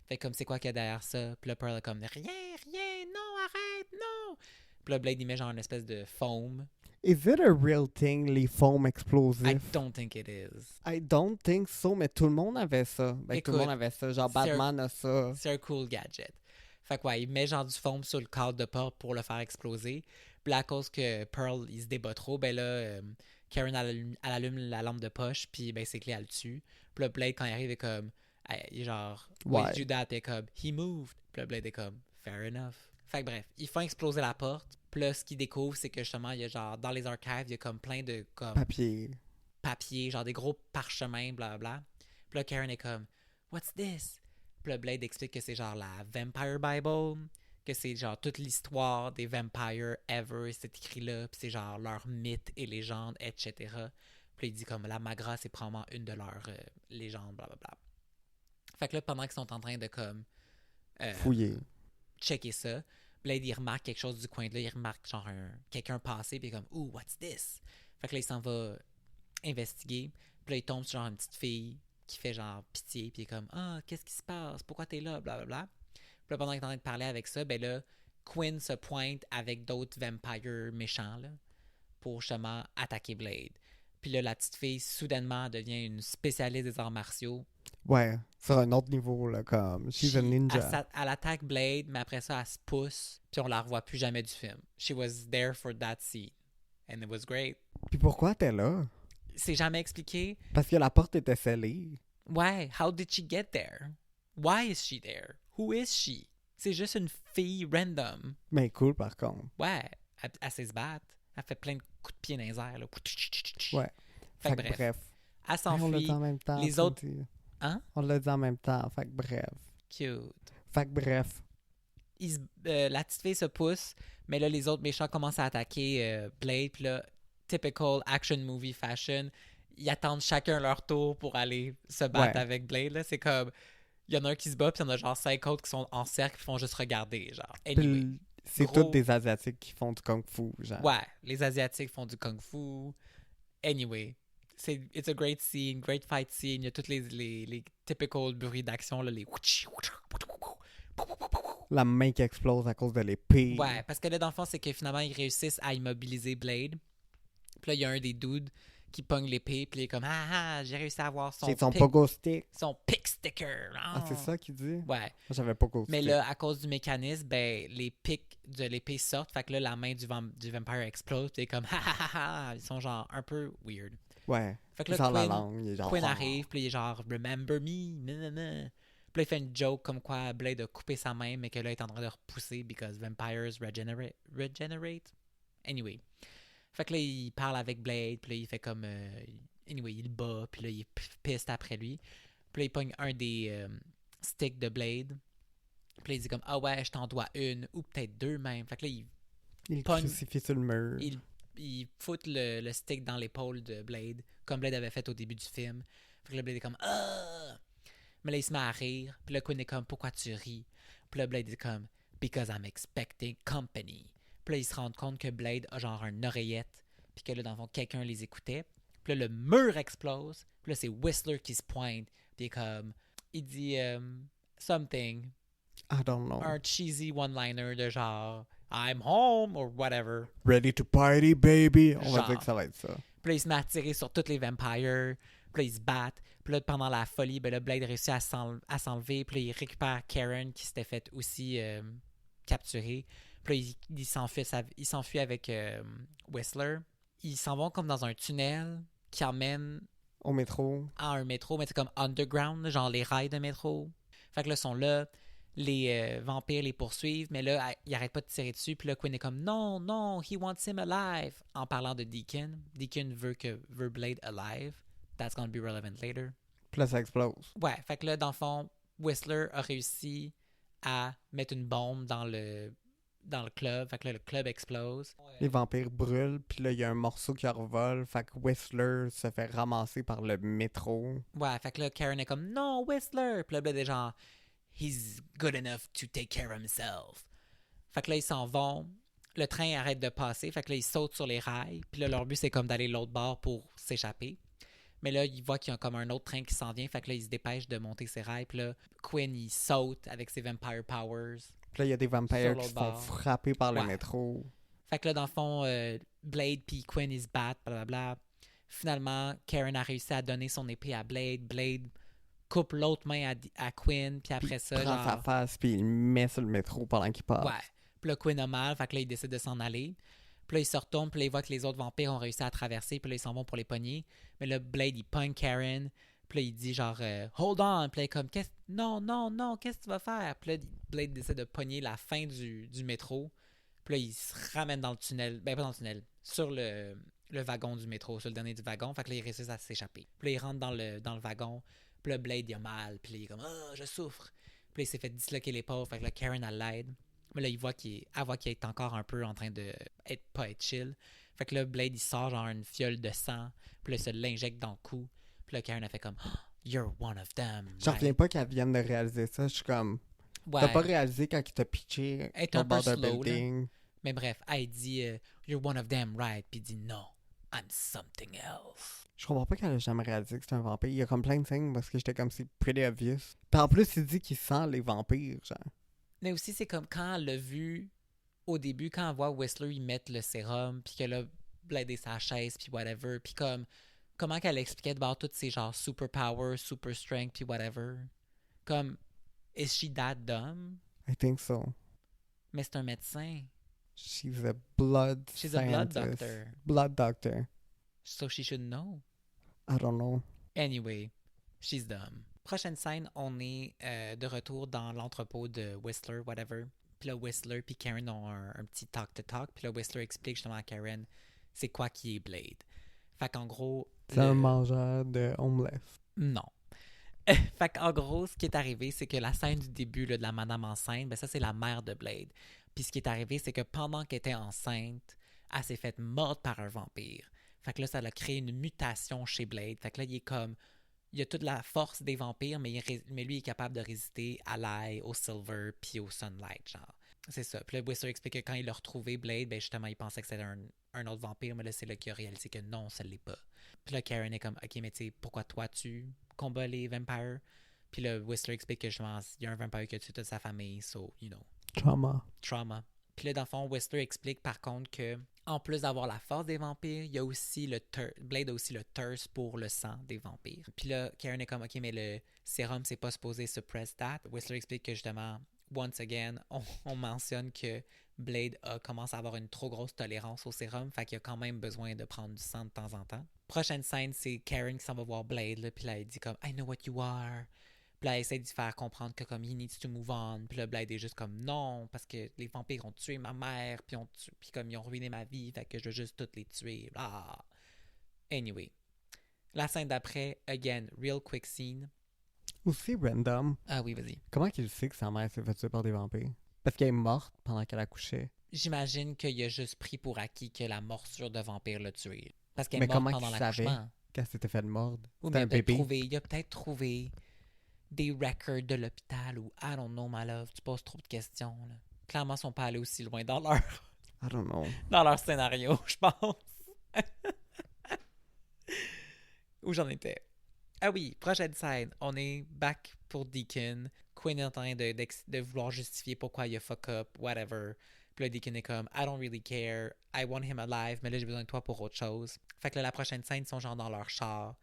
Fait comme, c'est quoi qu'il y a derrière ça? Puis là, Pearl est comme, rien, non, arrête, non! Puis là, Blade, il met genre une espèce de foam.
Is it a real thing, les foams explosifs?
I don't think it is.
I don't think so, mais tout le monde avait ça. Ben, tout le
Écoute,
monde avait ça. Genre, Batman a ça.
C'est un cool gadget. Fait que ouais, il met genre du foam sur le cadre de porte pour le faire exploser. Puis là, à cause que Pearl, il se débat trop, ben là, Karen, elle allume la lampe de poche, puis ben, c'est clé, elle le tue. Puis là, Blade, quand il arrive, il est comme, il est genre, why did you do that? Puis il est comme, he moved. Puis là, Blade est comme, fair enough. Fait que bref, ils font exploser la porte. Puis là, ce qu'ils découvrent, c'est que justement, il y a genre, dans les archives, il y a comme plein de comme papier, genre des gros parchemins, blablabla. Puis là, Karen est comme, what's this? Puis là, Blade explique que c'est genre la Vampire Bible, que c'est genre toute l'histoire des vampires ever, c'est écrit là, puis c'est genre leurs mythes et légendes, etc. Puis il dit comme, la Magra, c'est probablement une de leurs légendes, blablabla. Fait que là, pendant qu'ils sont en train de comme
fouiller,
checker ça, Blade, il remarque quelque chose du coin de là, il remarque genre quelqu'un passer, puis il est comme, ooh, what's this? Fait que là, il s'en va investiguer, puis là, il tombe sur genre une petite fille qui fait genre pitié, puis il est comme, ah, qu'est-ce qui se passe? Pourquoi t'es là? Blablabla. Puis là, pendant qu'il est en train de parler avec ça, ben là, Quinn se pointe avec d'autres vampires méchants, là, pour justement attaquer Blade. Puis là, la petite fille, soudainement, devient une spécialiste des arts martiaux.
Ouais, sur un autre niveau, là, comme, she's a ninja.
Elle attaque Blade, mais après ça, elle se pousse, puis on la revoit plus jamais du film. She was there for that scene. And it was great.
Puis pourquoi t'es là?
C'est jamais expliqué.
Parce que la porte était scellée.
Ouais, how did she get there? Why is she there? Who is she? C'est juste une fille random.
Mais cool, par contre.
Ouais, elle sait se battre. Elle fait plein de coups de pied dans les airs, là.
Ouais.
Fait que bref. Elle s'enfuit.
On l'a dit en même temps.
Les autres... Hein?
On l'a dit en même temps. Fait que bref.
Cute.
Fait que bref.
La petite fille se pousse, mais là, les autres méchants commencent à attaquer Blade. Puis là, typical action movie fashion, ils attendent chacun leur tour pour aller se battre avec Blade. Là. C'est comme, il y en a un qui se bat, puis il y en a genre 5 autres qui sont en cercle, qui font juste regarder. Genre. Anyway,
c'est tous des Asiatiques qui font du kung-fu. Genre.
Ouais, les Asiatiques font du kung-fu. Anyway, it's a great scene, great fight scene. Il y a tous les typical bruits d'action, là, les...
La main qui explose à cause de l'épée.
Ouais, parce que là, dans le fond, c'est que finalement, ils réussissent à immobiliser Blade. Puis là, il y a un des dudes qui pogne l'épée, puis il est comme, j'ai réussi à avoir son
pogo stick.
Son pick sticker. Oh.
Ah, c'est ça qu'il dit?
Ouais.
Moi, j'avais pogo stick.
Mais là, à cause du mécanisme, ben, les pics de l'épée sortent, fait que là, la main du vampire explose, puis il est comme, Ils sont genre un peu weird.
Ouais.
Fait que là, Quinn arrive, puis il est genre, remember me, nanana. Puis là, il fait une joke comme quoi Blade a coupé sa main, mais que là, il est en train de repousser because vampires regenerate. Anyway. Fait que là, il parle avec Blade, puis là, il fait comme... anyway, il bat, puis là, il est piste après lui. Puis là, il pogne un des sticks de Blade. Puis là, il dit comme, ah ouais, je t'en dois une, ou peut-être deux même. Fait que là,
il crucifie sur le mur.
Il fout le stick dans l'épaule de Blade, comme Blade avait fait au début du film. Fait que là, Blade est comme, ah! Mais là, il se met à rire. Puis là, Quinn est comme, pourquoi tu ris? Puis là, Blade est comme, because I'm expecting company. Puis là, ils se rendent compte que Blade a genre une oreillette, puis que là, dans le fond, quelqu'un les écoutait. Puis là, le mur explose. Puis là, c'est Whistler qui se pointe. Puis il dit something.
I don't know.
Un cheesy one-liner de genre I'm home or whatever.
Ready to party, baby. On va dire que ça va être ça.
Puis là, il se met à tirer sur tous les vampires. Puis là, ils se battent. Puis là, pendant la folie, ben là, Blade réussit à s'enlever. Puis là, il récupère Karen qui s'était fait aussi capturer. Puis là, il s'enfuit avec Whistler. Ils s'en vont comme dans un tunnel qui emmène
au métro.
À un métro, mais c'est comme underground, genre les rails de métro. Fait que là, ils sont là. les vampires les poursuivent, mais là, ils arrêtent pas de tirer dessus. Puis là, Quinn est comme non, non, he wants him alive. En parlant de Deacon. Deacon veut Blade alive. That's gonna be relevant later.
Puis là, ça explose.
Ouais, fait que là, dans le fond, Whistler a réussi à mettre une bombe dans le club. Fait que là, le club explose.
Les vampires brûlent, puis là, il y a un morceau qui revole. Fait que Whistler se fait ramasser par le métro.
Ouais, fait que là, Karen est comme non, Whistler. Puis là, Blade est genre he's good enough to take care of himself. Fait que là, ils s'en vont. Le train arrête de passer. Fait que là, ils sautent sur les rails. Puis là, leur but, c'est comme d'aller l'autre bord pour s'échapper. Mais là, ils voient qu'il y a comme un autre train qui s'en vient. Fait que là, ils se dépêchent de monter ses rails. Puis là, Quinn, il saute avec ses vampire powers.
Puis là, il y a des vampires qui se font
bord.
frapper par le
Ouais.
métro.
Fait que là, dans le fond, Blade puis Quinn, ils se battent, blablabla. Finalement, Karen a réussi à donner son épée à Blade. Blade coupe l'autre main à Quinn. Puis après
Puis
ça,
il prend sa face, puis il le met sur le métro pendant qu'il passe.
Ouais. Puis là, Quinn a mal. Fait que là, il décide de s'en aller. Puis là, il se retourne. Puis là, il voit que les autres vampires ont réussi à traverser. Puis là, ils s'en vont pour les pogner. Mais là, Blade, il pogne Karen. Puis là, il dit genre hold on. Puis là, il est comme non, non, non, qu'est-ce que tu vas faire? Puis là, Blade décide de pogner la fin du métro. Puis là, il se ramène dans le tunnel. Ben, pas dans le tunnel. Sur le wagon du métro. Sur le dernier du wagon. Fait que là, il réussit à s'échapper. Puis là, il rentre dans le wagon. Puis là, Blade, il a mal. Puis là, il est comme je souffre. Puis là, il s'est fait disloquer l'épaule. Fait que là, Karen, elle l'aide. Mais là, elle voit qu'il est encore un peu en train de pas être chill. Fait que là, Blade, il sort genre une fiole de sang. Puis là, il se l'injecte dans le cou. Puis là, Karen a fait comme you're one of them.
J'en reviens pas qu'elle vienne de réaliser ça. Je suis comme.
Ouais.
T'as pas réalisé quand il t'a pitché
Elle est
au
un peu
bord d'un
slow,
building.
Mais bref, elle dit you're one of them, right? Puis il dit non, I'm something else.
Je comprends pas qu'elle a jamais réalisé que c'était un vampire. Il y a comme plein de signes parce que j'étais comme c'est pretty obvious. Puis en plus, il dit qu'il sent les vampires, genre.
Mais aussi, c'est comme quand elle l'a vu au début, quand elle voit Whistler y mettre le sérum, puis qu'elle a bladé sa chaise, puis whatever, puis comme comment qu'elle expliquait d'abord toutes ces genre super power, super strength, puis whatever. Comme, is she that dumb?
I think so.
Mais c'est un médecin.
She's a blood
She's a blood
scientist.
doctor.
Blood doctor.
So she should know.
I don't know.
Anyway, she's dumb. Prochaine scène, on est de retour dans l'entrepôt de Whistler, whatever. Puis là, Whistler puis Karen ont un petit talk-to-talk. Puis là, Whistler explique justement à Karen c'est quoi qui est Blade. Fait qu'en gros...
C'est un mangeur de homeless.
Non. Fait qu'en gros, ce qui est arrivé, c'est que la scène du début là, de la madame enceinte, ben ça, c'est la mère de Blade. Puis ce qui est arrivé, c'est que pendant qu'elle était enceinte, elle s'est faite mordre par un vampire. Fait que là, ça a créé une mutation chez Blade. Fait que là, il est comme... Il a toute la force des vampires, mais lui, il est capable de résister à l'ail, au silver, puis au sunlight, genre. C'est ça. Puis là, Whistler explique que quand il a retrouvé Blade, ben justement, il pensait que c'était un autre vampire, mais là, c'est là qu'il a réalisé que non, ça l'est pas. Puis là, Karen est comme, OK, mais tu sais, pourquoi toi, tu combats les vampires? Puis là, Whistler explique que justement, il y a un vampire qui a tué toute sa famille, so, you know. Trauma. Puis là, dans le fond, Whistler explique par contre que, en plus d'avoir la force des vampires, il y a aussi Blade a aussi le thirst pour le sang des vampires. Puis là, Karen est comme, OK, mais le sérum, c'est pas supposé suppress that. Whistler explique que justement, once again, on mentionne que Blade commence à avoir une trop grosse tolérance au sérum, fait qu'il a quand même besoin de prendre du sang de temps en temps. Prochaine scène, c'est Karen qui s'en va voir Blade, là, puis là, elle dit comme, I know what you are. Puis là, elle essaie de faire comprendre que comme he needs to move on. Puis là, Blade est juste comme non, parce que les vampires ont tué ma mère, puis comme ils ont ruiné ma vie, fait que je veux juste toutes les tuer. Ah. Anyway. La scène d'après, again, real quick scene.
Aussi random.
Ah oui, vas-y.
Comment qu'il sait que sa mère s'est fait tuer par des vampires? Parce qu'elle est morte pendant qu'elle accouchait.
J'imagine qu'il a juste pris pour acquis que la morsure de vampire l'a tué. Parce qu'elle
Mais
est morte
comment
pendant
qu'il
l'accouchement.
savait qu'elle s'était fait mordre?
Oui,
C'était
mais
un bébé.
il a peut-être trouvé des records de l'hôpital ou I don't know, my love. Tu poses trop de questions. Là. Clairement, ils sont pas allés aussi loin dans
I don't know.
dans leur scénario, je pense. Où j'en étais? Ah oui, prochaine scène. On est back pour Deacon. Quinn est en train de vouloir justifier pourquoi il a fuck up, whatever. Puis là, Deacon est comme, I don't really care. I want him alive, mais là, j'ai besoin de toi pour autre chose. Fait que là, la prochaine scène, ils sont genre dans leur char.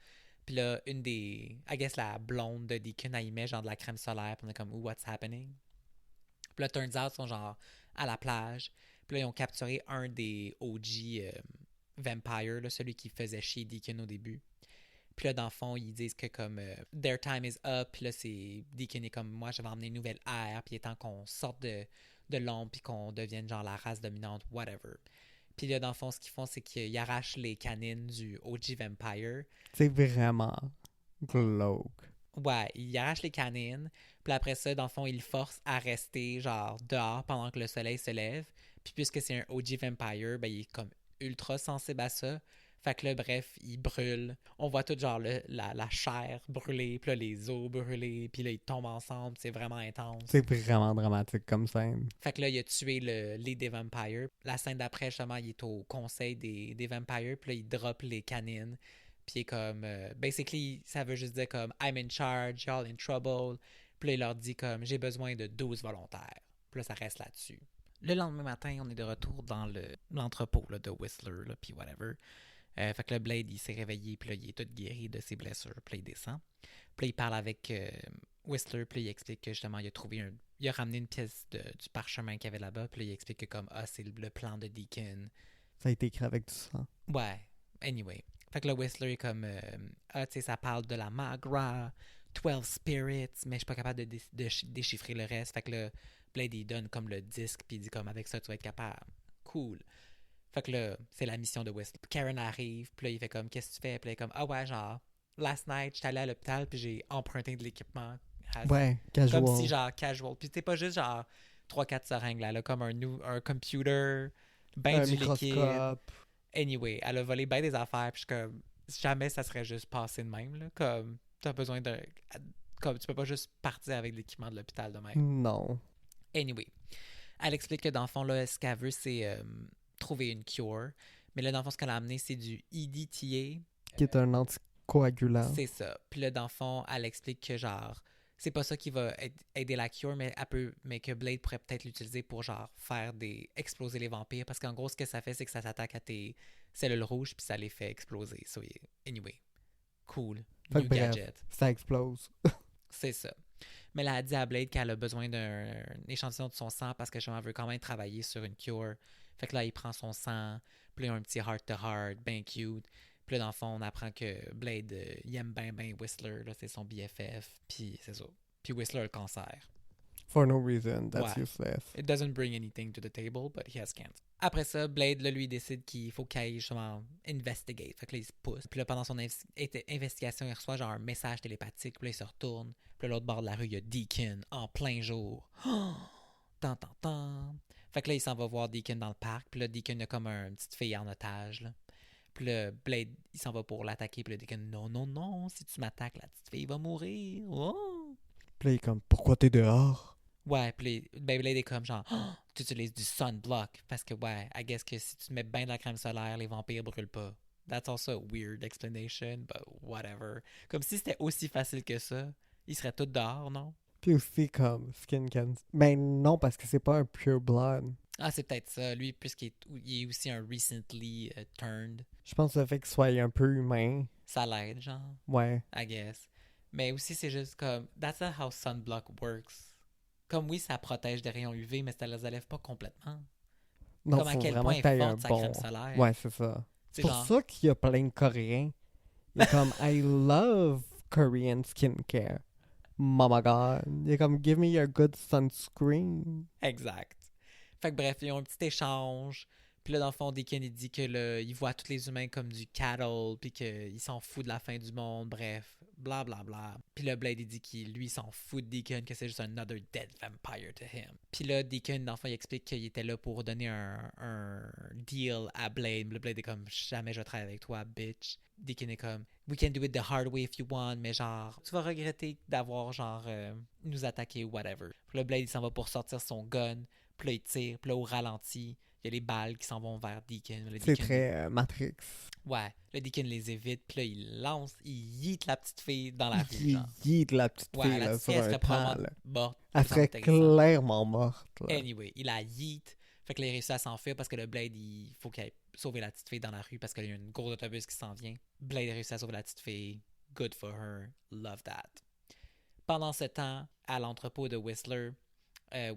Puis là, une des... I guess la blonde de Deacon, elle y met genre de la crème solaire. Puis on est comme, what's happening? Puis là, turns out, ils sont genre à la plage. Puis là, ils ont capturé un des OG vampires, là, celui qui faisait chier Deacon au début. Puis là, dans le fond, ils disent que comme their time is up. Puis là, c'est Deacon est comme moi, je vais emmener une nouvelle ère. Puis il est temps qu'on sorte de l'ombre. Puis qu'on devienne genre la race dominante, whatever. Puis là, dans le fond, ce qu'ils font, c'est qu'ils arrachent les canines du OG Vampire.
C'est vraiment glauque.
Ouais, ils arrachent les canines. Puis après ça, dans le fond, ils le forcent à rester genre dehors pendant que le soleil se lève. Puis puisque c'est un OG Vampire, ben il est comme ultra sensible à ça. Fait que là, bref, il brûle. On voit tout genre la chair brûler, puis là, les os brûler, puis là, ils tombent ensemble. C'est vraiment intense.
C'est vraiment dramatique comme scène.
Fait que là, il a tué le lead des vampires. La scène d'après, justement, il est au conseil des vampires, puis là, il drop les canines. Puis il est comme... basically, ça veut juste dire comme « I'm in charge, y'all in trouble ». Puis là, il leur dit comme « J'ai besoin de 12 volontaires ». Puis là, ça reste là-dessus. Le lendemain matin, on est de retour dans l'entrepôt là, de Whistler, là, puis whatever. Fait que le Blade, il s'est réveillé, puis là, il est tout guéri de ses blessures, puis là, il descend. Puis là, il parle avec Whistler, puis là, il explique que justement, il a ramené une pièce du parchemin qu'il y avait là-bas, puis là, il explique que comme, c'est le plan de Deacon.
Ça a été écrit avec du sang.
Ouais, anyway. Fait que là, Whistler est comme, tu sais, ça parle de la Magra, 12 Spirits, mais je suis pas capable de déchiffrer le reste. Fait que là, Blade, il donne comme le disque, puis il dit comme, avec ça, tu vas être capable. Cool. Fait que là, c'est la mission de Whistler. Karen arrive, puis là, il fait comme, qu'est-ce que tu fais? Puis là, il est comme, ah ouais, genre, last night, j'étais allé à l'hôpital, puis j'ai emprunté de l'équipement.
Ouais, casual.
Comme si, genre, casual. Puis c'est pas juste, genre, 3-4 seringues, là, comme un computer, ben du liquide. Anyway, elle a volé ben des affaires, puis je suis comme, jamais ça serait juste passé de même, là. Comme, t'as besoin de... Comme, tu peux pas juste partir avec l'équipement de l'hôpital de même.
Non.
Anyway, elle explique que dans le fond, là, ce qu'elle veut, c'est trouver une cure. Mais là, dans le fond, ce qu'elle a amené, c'est du EDTA.
Qui est un anticoagulant.
C'est ça. Puis là, dans le fond, elle explique que, genre, c'est pas ça qui va aider la cure, mais que Blade pourrait peut-être l'utiliser pour, genre, exploser les vampires. Parce qu'en gros, ce que ça fait, c'est que ça s'attaque à tes cellules rouges, puis ça les fait exploser. So, anyway, cool. New gadget.
Ça explose.
C'est ça. Mais elle a dit à Blade qu'elle a besoin d'un échantillon de son sang parce que justement, elle veut quand même travailler sur une cure. Fait que là, il prend son sang, puis il y a un petit heart-to-heart, ben cute. Puis là, dans le fond, on apprend que Blade, il aime ben Whistler, là, c'est son BFF, puis c'est ça. Puis Whistler a le cancer.
For no reason, that's useless.
It doesn't bring anything to the table, but he has cancer. Après ça, Blade, là, lui, décide qu'il faut qu'il aille justement investigate. Fait que là, il se pousse. Puis là, pendant son investigation, il reçoit genre un message télépathique. Puis là, il se retourne. Puis là, l'autre bord de la rue, il y a Deacon en plein jour. Tant. Fait que là, il s'en va voir Deacon dans le parc. Puis là, Deacon a comme une petite fille en otage, là. Puis là, Blade, il s'en va pour l'attaquer. Puis là, Deacon, non, si tu m'attaques, la petite fille va mourir. Oh!
Puis là, il est comme, pourquoi t'es dehors?
Ouais, puis Blade est comme genre, tu utilises du sunblock. Parce que, ouais, I guess que si tu te mets bien de la crème solaire, les vampires brûlent pas. That's also a weird explanation, but whatever. Comme si c'était aussi facile que ça. Ils seraient tous dehors, non?
Puis aussi comme skin cancer. Ben non, parce que c'est pas un pure blood.
Ah, c'est peut-être ça. Lui, puisqu'il est aussi un recently turned.
Je pense que le fait qu'il soit un peu humain.
Ça l'aide, genre.
Ouais.
I guess. Mais aussi, c'est juste comme, that's not how sunblock works. Comme oui, ça protège des rayons UV, mais ça les enlève pas complètement.
Non,
comme à quel point est forte sa crème solaire.
Ouais, c'est ça. C'est pour
genre...
ça qu'il y a plein de Coréens. Il est comme, I love Korean skincare. Oh my god. Il est comme, give me your good sunscreen.
Exact. Fait que bref, ils ont un petit échange. Puis là, dans le fond, Deacon, il dit que il voit tous les humains comme du cattle, puis qu'il s'en fout de la fin du monde, bref, blablabla. Bla, bla. Puis là, Blade, il dit qu'il, lui, s'en fout de Deacon, que c'est juste another dead vampire to him. Puis là, Deacon, dans le fond, il explique qu'il était là pour donner un deal à Blade. Le Blade est comme, jamais je vais travailler avec toi, bitch. Deacon est comme, we can do it the hard way if you want, mais genre, tu vas regretter d'avoir, genre, nous attaqué ou whatever. Puis là, Blade, il s'en va pour sortir son gun. Puis là, il tire. Puis là, au ralenti, il y a les balles qui s'en vont vers Deacon.
C'est très Matrix.
Ouais. Le Deacon les évite. Puis là, il lance, il yeet la petite fille dans la rue.
Il yeet la petite fille
la
là,
petite
sur
fille,
un temps.
Morte.
Elle serait clairement morte. Là.
Anyway, il a yeet. Fait que là, il réussit à s'enfuir parce que le Blade, il faut qu'il aille sauver la petite fille dans la rue parce qu'il y a une grosse autobus qui s'en vient. Blade réussit à sauver la petite fille. Good for her. Love that. Pendant ce temps, à l'entrepôt de Whistler,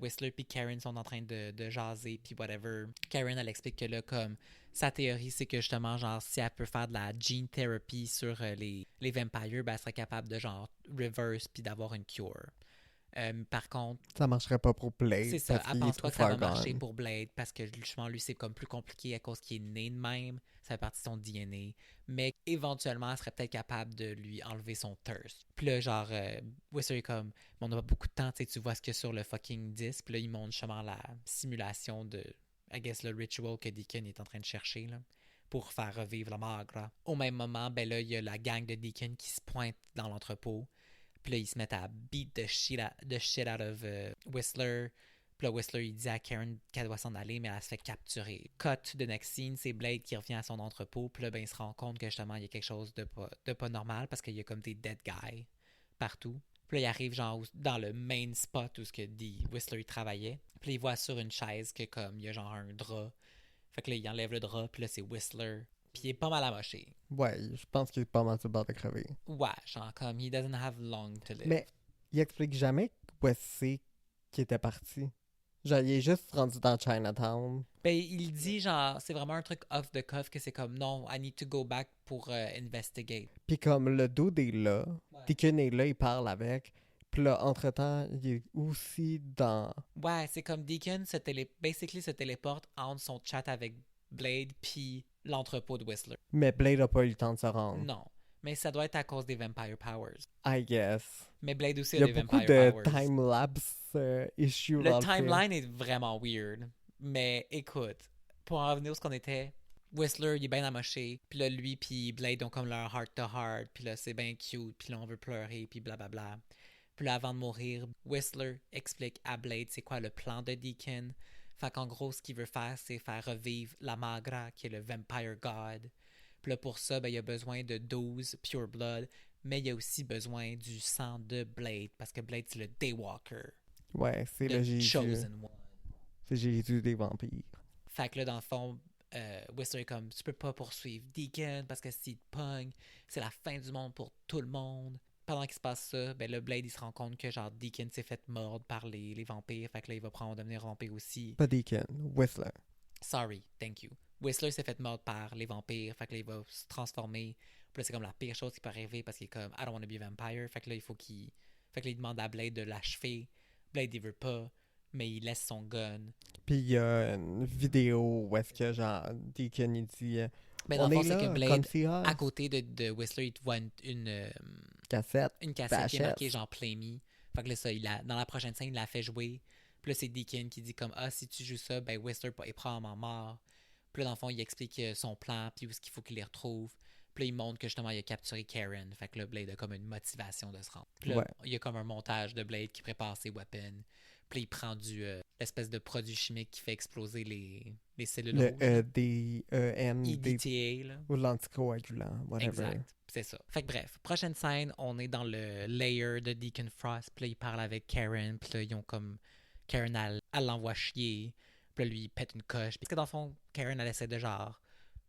Whistler puis Karen sont en train de jaser, puis whatever. Karen, elle explique que là, comme, sa théorie, c'est que justement, genre, si elle peut faire de la gene therapy sur les vampires, ben, elle serait capable de, genre, reverse puis d'avoir une cure. Par contre,
Ça marcherait pas pour Blade
c'est ça,
parce
elle
qu'il est
pense
trop
pas que ça va
far
marcher
gone.
pour Blade parce que justement, lui, c'est comme plus compliqué à cause qu'il est né de même. Ça fait partie de son DNA. Mais éventuellement, elle serait peut-être capable de lui enlever son thirst. Puis là, genre, Whistler est comme, on n'a pas beaucoup de temps, tu vois ce qu'il y a sur le fucking disque. Puis là, il montre justement la simulation de, I guess, le ritual que Deacon est en train de chercher, là, pour faire revivre la magra. Au même moment, ben là, il y a la gang de Deacon qui se pointe dans l'entrepôt. Puis là, ils se mettent à beat the shit out of Whistler. Puis là, Whistler, il dit à Karen qu'elle doit s'en aller, mais elle se fait capturer. Cut de next scene, c'est Blade qui revient à son entrepôt. Puis là, ben, il se rend compte que justement, il y a quelque chose de pas normal parce qu'il y a comme des dead guys partout. Puis là, il arrive genre dans le main spot où ce que Whistler il travaillait. Puis là, il voit sur une chaise que comme il y a genre un drap. Fait que là, il enlève le drap. Puis là, c'est Whistler. Puis il est pas mal amoché.
Ouais, je pense qu'il est pas mal sur le bord de crever.
Ouais, genre comme, he doesn't have long to live.
Mais il explique jamais où c'est qu'il était parti. Genre, il est juste rendu dans Chinatown.
Ben, il dit, genre, c'est vraiment un truc off the cuff que c'est comme, non, I need to go back pour investigate.
Puis comme le dude est là,
Ouais.
Deacon est là, il parle avec. Puis là, entre-temps, il est aussi dans...
Ouais, c'est comme Deacon basically se téléporte entre son chat avec Blade puis l'entrepôt de Whistler.
Mais Blade a pas eu le temps de se rendre.
Non. Mais ça doit être à cause des Vampire Powers.
I guess.
Mais Blade aussi
Il y
a
a
des
beaucoup
Vampire
de
Powers.
time-lapse issues
Le
dans le film.
timeline est vraiment weird. Mais écoute, pour en revenir où ce qu'on était, Whistler, il est bien amoché. Puis là, lui puis Blade ont comme leur heart-to-heart. Puis là, c'est bien cute. Puis là, on veut pleurer. Puis blablabla. Puis là, avant de mourir, Whistler explique à Blade c'est quoi le plan de Deacon. Fait qu'en gros, ce qu'il veut faire, c'est faire revivre la Magra, qui est le Vampire God. Puis là, pour ça, ben, il y a besoin de 12 Pure Blood. Mais il y a aussi besoin du sang de Blade. Parce que Blade, c'est le Daywalker.
Ouais, c'est le
The
Jésus.
Chosen One.
C'est Jésus des vampires.
Fait que là, dans le fond, Whistler est comme, tu peux pas poursuivre Deacon parce que s'il te pogne, c'est la fin du monde pour tout le monde. Pendant qu'il se passe ça, ben le Blade, il se rend compte que genre Deacon s'est fait mordre par les vampires. Fait que là, il va prendre devenir vampire aussi.
Pas Deacon, Whistler.
Sorry, thank you. Whistler s'est fait mordre par les vampires. Fait que là, il va se transformer. Puis là, c'est comme la pire chose qui peut arriver parce qu'il est comme, I don't want to be a vampire. Fait que là, il faut qu'il. Fait que là, il demande à Blade de l'achever. Blade, il veut pas. Mais il laisse son gun.
Puis il y a une vidéo où est-ce que genre Deacon il dit
Mais dans
on
le fond,
est
c'est que
là,
Blade,
comme si
à côté de Whistler, il te voit
cassette.
une cassette qui est
VHS.
marquée genre Play Me. Fait que là, ça, dans la prochaine scène, il l'a fait jouer. Puis là, c'est Deacon qui dit comme, ah, si tu joues ça, ben Whistler est probablement mort. Puis là, dans le fond, il explique son plan, puis où est-ce qu'il faut qu'il les retrouve. Puis là, il montre que justement, il a capturé Karen. Fait que là, Blade a comme une motivation de se rendre. Puis là,
Ouais.
il y a comme un montage de Blade qui prépare ses weapons. Puis là, il prend l'espèce de produit chimique qui fait exploser les cellules
Le
rouges.
EDEM
EDTA, là.
ou l'anticoagulant, whatever.
Exact. C'est ça. Fait que bref, prochaine scène, on est dans le layer de Deacon Frost. Puis là, il parle avec Karen. Puis là, ils ont comme. Karen, elle l'envoie chier. Puis là, lui, il pète une coche. Parce que dans le fond, Karen, elle essaie de genre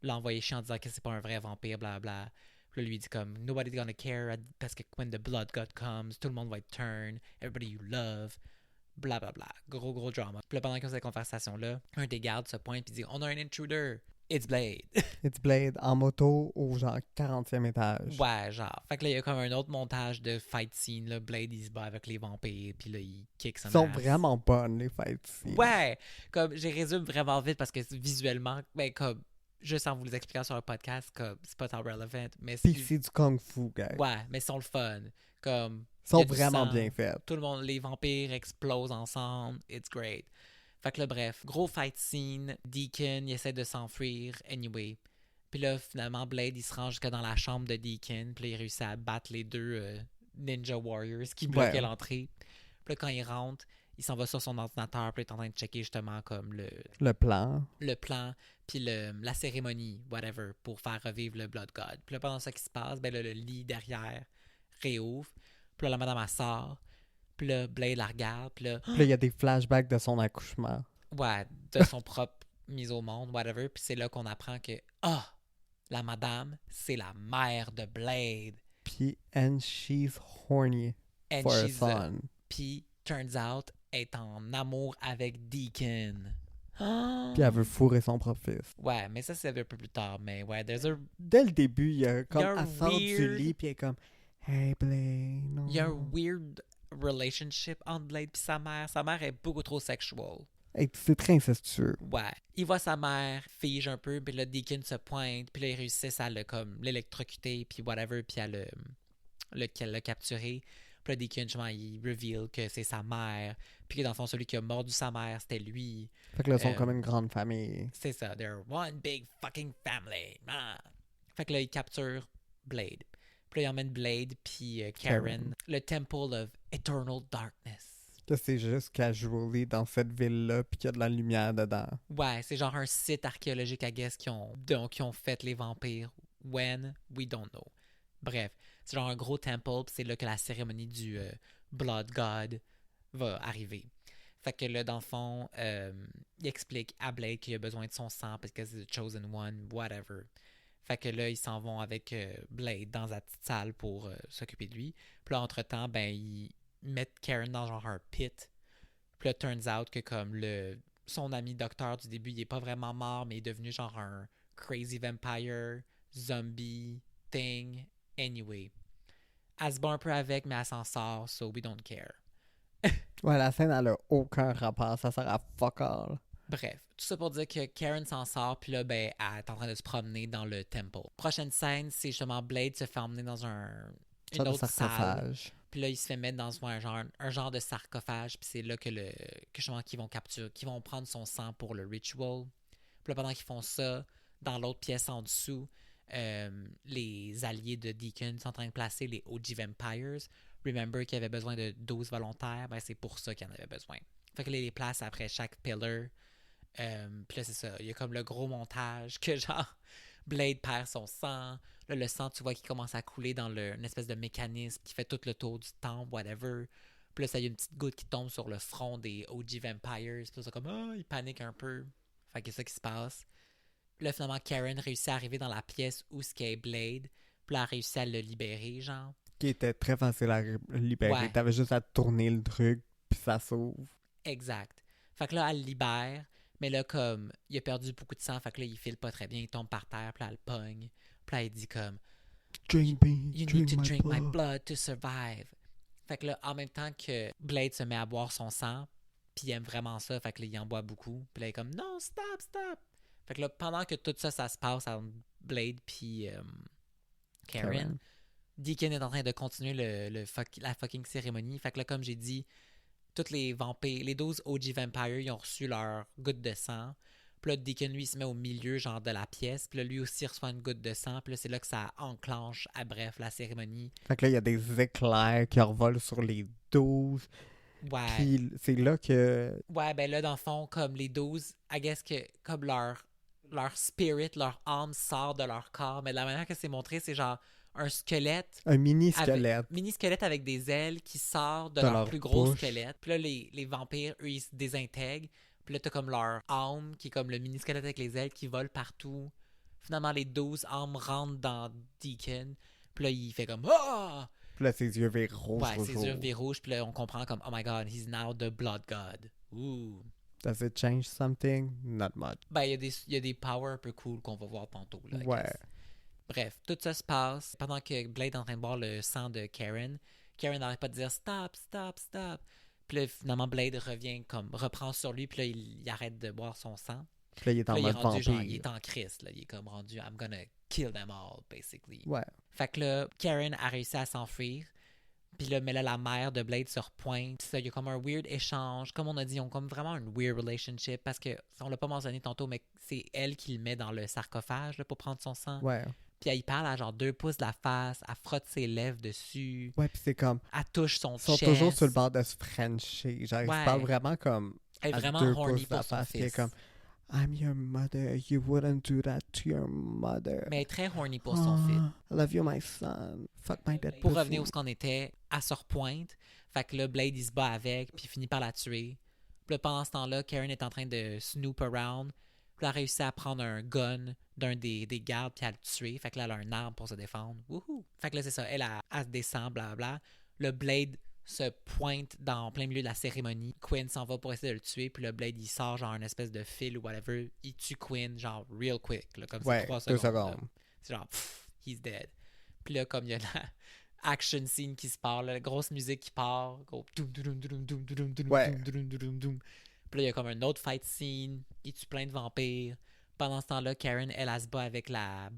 l'envoyer chier en disant que c'est pas un vrai vampire, blablabla. Puis là, lui, il dit comme Nobody's gonna care parce que when the blood god comes, tout le monde va être turn. Everybody you love. Blablabla. Gros drama. Puis là, pendant qu'ils ont cette conversation-là, un des gardes se pointe et dit On a un intruder. It's Blade.
It's Blade en moto au genre 40e étage.
Ouais, genre. Fait que là, il y a comme un autre montage de fight scene. Là. Blade, il se bat avec les vampires, puis là, il kick son
Ils sont
ass.
vraiment bonnes, les fights ici.
Ouais! Comme, j'ai résumé vraiment vite parce que visuellement, ben, comme, juste en vous les expliquant sur un podcast, comme, c'est pas tant relevant, mais
Puis c'est du kung-fu, gars.
Ouais, mais ils sont le fun. Comme,
Ils sont
y a du
vraiment
sang.
bien faits.
Tout le monde, les vampires explosent ensemble. It's great. Fait que là, bref, gros fight scene. Deacon, il essaie de s'enfuir. Anyway. Puis là, finalement, Blade, il se rend jusque dans la chambre de Deacon. Puis là, il réussit à battre les deux Ninja Warriors qui bloquaient
Ouais.
l'entrée. Puis là, quand il rentre, il s'en va sur son ordinateur. Puis il est en train de checker justement comme
Le plan.
le plan, puis la cérémonie, whatever, pour faire revivre le Blood God. Puis là, pendant ça qui se passe, ben là, le lit derrière réouvre. Puis là, la madame, elle sort. Puis là, Blade la regarde. Puis là,
Puis là, il y a des flashbacks de son accouchement.
ouais, de son propre mise au monde, whatever. Puis c'est là qu'on apprend que, la madame, c'est la mère de Blade.
Puis, and she's horny
And
for a
she's
son.
Puis, turns out, est en amour avec Deacon. Ah!
Puis elle veut fourrer son propre fils.
Ouais, mais ça, c'est un peu plus tard. Mais ouais, there's a...
Dès le début, il y a comme...
Il y a un
Elle sort du
weird-
lit, puis elle est comme... Hey, Blade, non.
Il y a un weird relationship entre Blade et sa mère. Sa mère est beaucoup trop sexual.
Hey, c'est très incestueux.
Ouais. Il voit sa mère, fige un peu, puis là, Deacon se pointe, puis là, il réussit à comme, l'électrocuter, puis whatever, puis à le capturer. Puis là, Deacon, justement, il reveal que c'est sa mère, puis que dans le fond, celui qui a mordu sa mère, c'était lui.
Fait que là, ils sont comme une grande famille.
C'est ça, they're one big fucking family. Ah. Fait que là, il capture Blade. Puis là, il emmène Blade, puis Karen, le Temple of Eternal Darkness.
Là, c'est juste casually dans cette ville-là, puis qu'il y a de la lumière dedans.
Ouais, c'est genre un site archéologique, I guess, qui ont fait les vampires. When? We don't know. Bref, c'est genre un gros temple, puis c'est là que la cérémonie du Blood God va arriver. Fait que là, dans le fond, il explique à Blade qu'il a besoin de son sang parce que c'est the chosen one, whatever. Fait que là, ils s'en vont avec Blade dans la petite salle pour s'occuper de lui. Puis là, entre-temps, ben, ils mettent Karen dans genre un pit. Puis là, turns out que comme son ami docteur du début, il est pas vraiment mort, mais il est devenu genre un crazy vampire, zombie, thing. Anyway. Elle se bat un peu avec, mais elle s'en sort, so we don't care.
Ouais, la scène, elle a aucun rapport. Ça sert à fuck all.
Bref, tout ça pour dire que Karen s'en sort, puis là, ben, elle est en train de se promener dans le temple. Prochaine scène, c'est justement Blade se fait emmener dans une autre salle. Puis là, il se fait mettre dans un genre de sarcophage, puis c'est là que justement qu'ils vont prendre son sang pour le ritual. Puis là, pendant qu'ils font ça, dans l'autre pièce en dessous, les alliés de Deacon sont en train de placer les OG Vampires. Remember qu'il y avait besoin de 12 volontaires, ben c'est pour ça qu'il y en avait besoin. Fait que les place après chaque pillar. Puis là, c'est ça. Il y a comme le gros montage que genre Blade perd son sang. Là, le sang, tu vois, qui commence à couler dans une espèce de mécanisme qui fait tout le tour du temple, whatever. Puis là, ça y a une petite goutte qui tombe sur le front des OG Vampires. Puis là, c'est comme, il panique un peu. Fait que c'est ça qui se passe. Puis là, finalement, Karen réussit à arriver dans la pièce où ce qu'est Blade. Puis là, elle réussit à le libérer, genre.
Qui était très facile à libérer.
Ouais.
T'avais juste à tourner le truc, puis ça s'ouvre.
Exact. Fait que là, elle le libère. Mais là, comme, il a perdu beaucoup de sang, fait que là, il file pas très bien, il tombe par terre, puis là, elle pogne. Puis là, il dit comme,
Drink me,
You need to drink my blood to survive. Fait que là, en même temps que Blade se met à boire son sang, puis il aime vraiment ça, fait que là, il en boit beaucoup. Puis là, il est comme, non, stop, stop. Fait que là, pendant que tout ça, ça se passe entre Blade puis Karen, Deacon est en train de continuer la fucking cérémonie. Fait que là, comme j'ai dit, tous les vampires, les 12 OG Vampires, ils ont reçu leur goutte de sang. Puis là, Deacon, lui, il se met au milieu, genre, de la pièce. Puis là, lui aussi reçoit une goutte de sang. Puis là, c'est là que ça enclenche, bref, la cérémonie.
Fait que là, il y a des éclairs qui revolent sur les 12.
Ouais.
Puis c'est là que...
Ouais, ben là, dans le fond, comme les 12, I guess que, comme leur spirit, leur âme sort de leur corps. Mais de la manière que c'est montré, c'est genre un squelette.
Un mini-squelette.
Mini-squelette avec des ailes qui sort de leur plus gros squelette. Puis là, les vampires, eux, ils se désintègrent. Puis là, t'as comme leur âme, qui est comme le mini-squelette avec les ailes, qui vole partout. Finalement, les 12 âmes rentrent dans Deacon. Puis là, il fait comme « Ah! »
Puis là, ses yeux virent rouges.
Ouais, ses yeux virent rouges. Puis là, on comprend comme « Oh my God, he's now the Blood God. » Ouh.
Does it change something? Not much.
Ben, il y a des powers un peu cool qu'on va voir tantôt. Là,
ouais.
Bref, tout ça se passe pendant que Blade est en train de boire le sang de Karen. Karen n'arrête pas de dire « Stop, stop, stop. » Puis là, finalement, Blade reprend sur lui, puis là, il arrête de boire son sang.
Puis là, il est en mode vampire.
Genre, il est en Christ, là. Il est comme rendu, I'm gonna kill them all, basically.
Ouais.
Fait que là, Karen a réussi à s'enfuir. Puis là, mais là, la mère de Blade se repointe. Ça, il y a comme un weird échange. Comme on a dit, ils ont comme vraiment une weird relationship. Parce que, on l'a pas mentionné tantôt, mais c'est elle qui le met dans le sarcophage, là, pour prendre son sang.
Ouais.
Puis elle parle à genre 2 pouces de la face, elle frotte ses lèvres dessus.
Ouais, puis c'est comme...
Elle touche son chest.
Ils sont toujours sur le bord de se frencher. Genre, ils se parlent vraiment comme...
Elle est vraiment horny pour son fils.
Comme, I'm your mother, you wouldn't do that to your mother.
Mais elle est très horny pour son fils.
I love you, my son. Fuck my dead
Pour revenir où ce qu'on était, elle se repointe. Fait que là, Blade, il se bat avec, puis il finit par la tuer. Puis là, pendant ce temps-là, Karen est en train de snoop around. Puis elle a réussi à prendre un gun d'un des gardes, puis à le tuer. Fait que là, elle a un arme pour se défendre. Wouhou! Fait que là, c'est ça. Elle se descend, blablabla. Le Blade se pointe dans plein milieu de la cérémonie. Quinn s'en va pour essayer de le tuer, puis le Blade, il sort genre une espèce de fil ou whatever. Il tue Quinn, genre real quick, là, comme c'est 3
2
secondes. Là.
secondes.
C'est genre, pff, he's dead. Puis là, comme il y a la action scene qui se part, là, la grosse musique qui part, gros doum doum doum doum doum doum
Ouais.
doum doum doum doum. Puis là, il y a comme un autre fight scene, il tue plein de vampires. Pendant ce temps-là, Karen, elle se bat avec la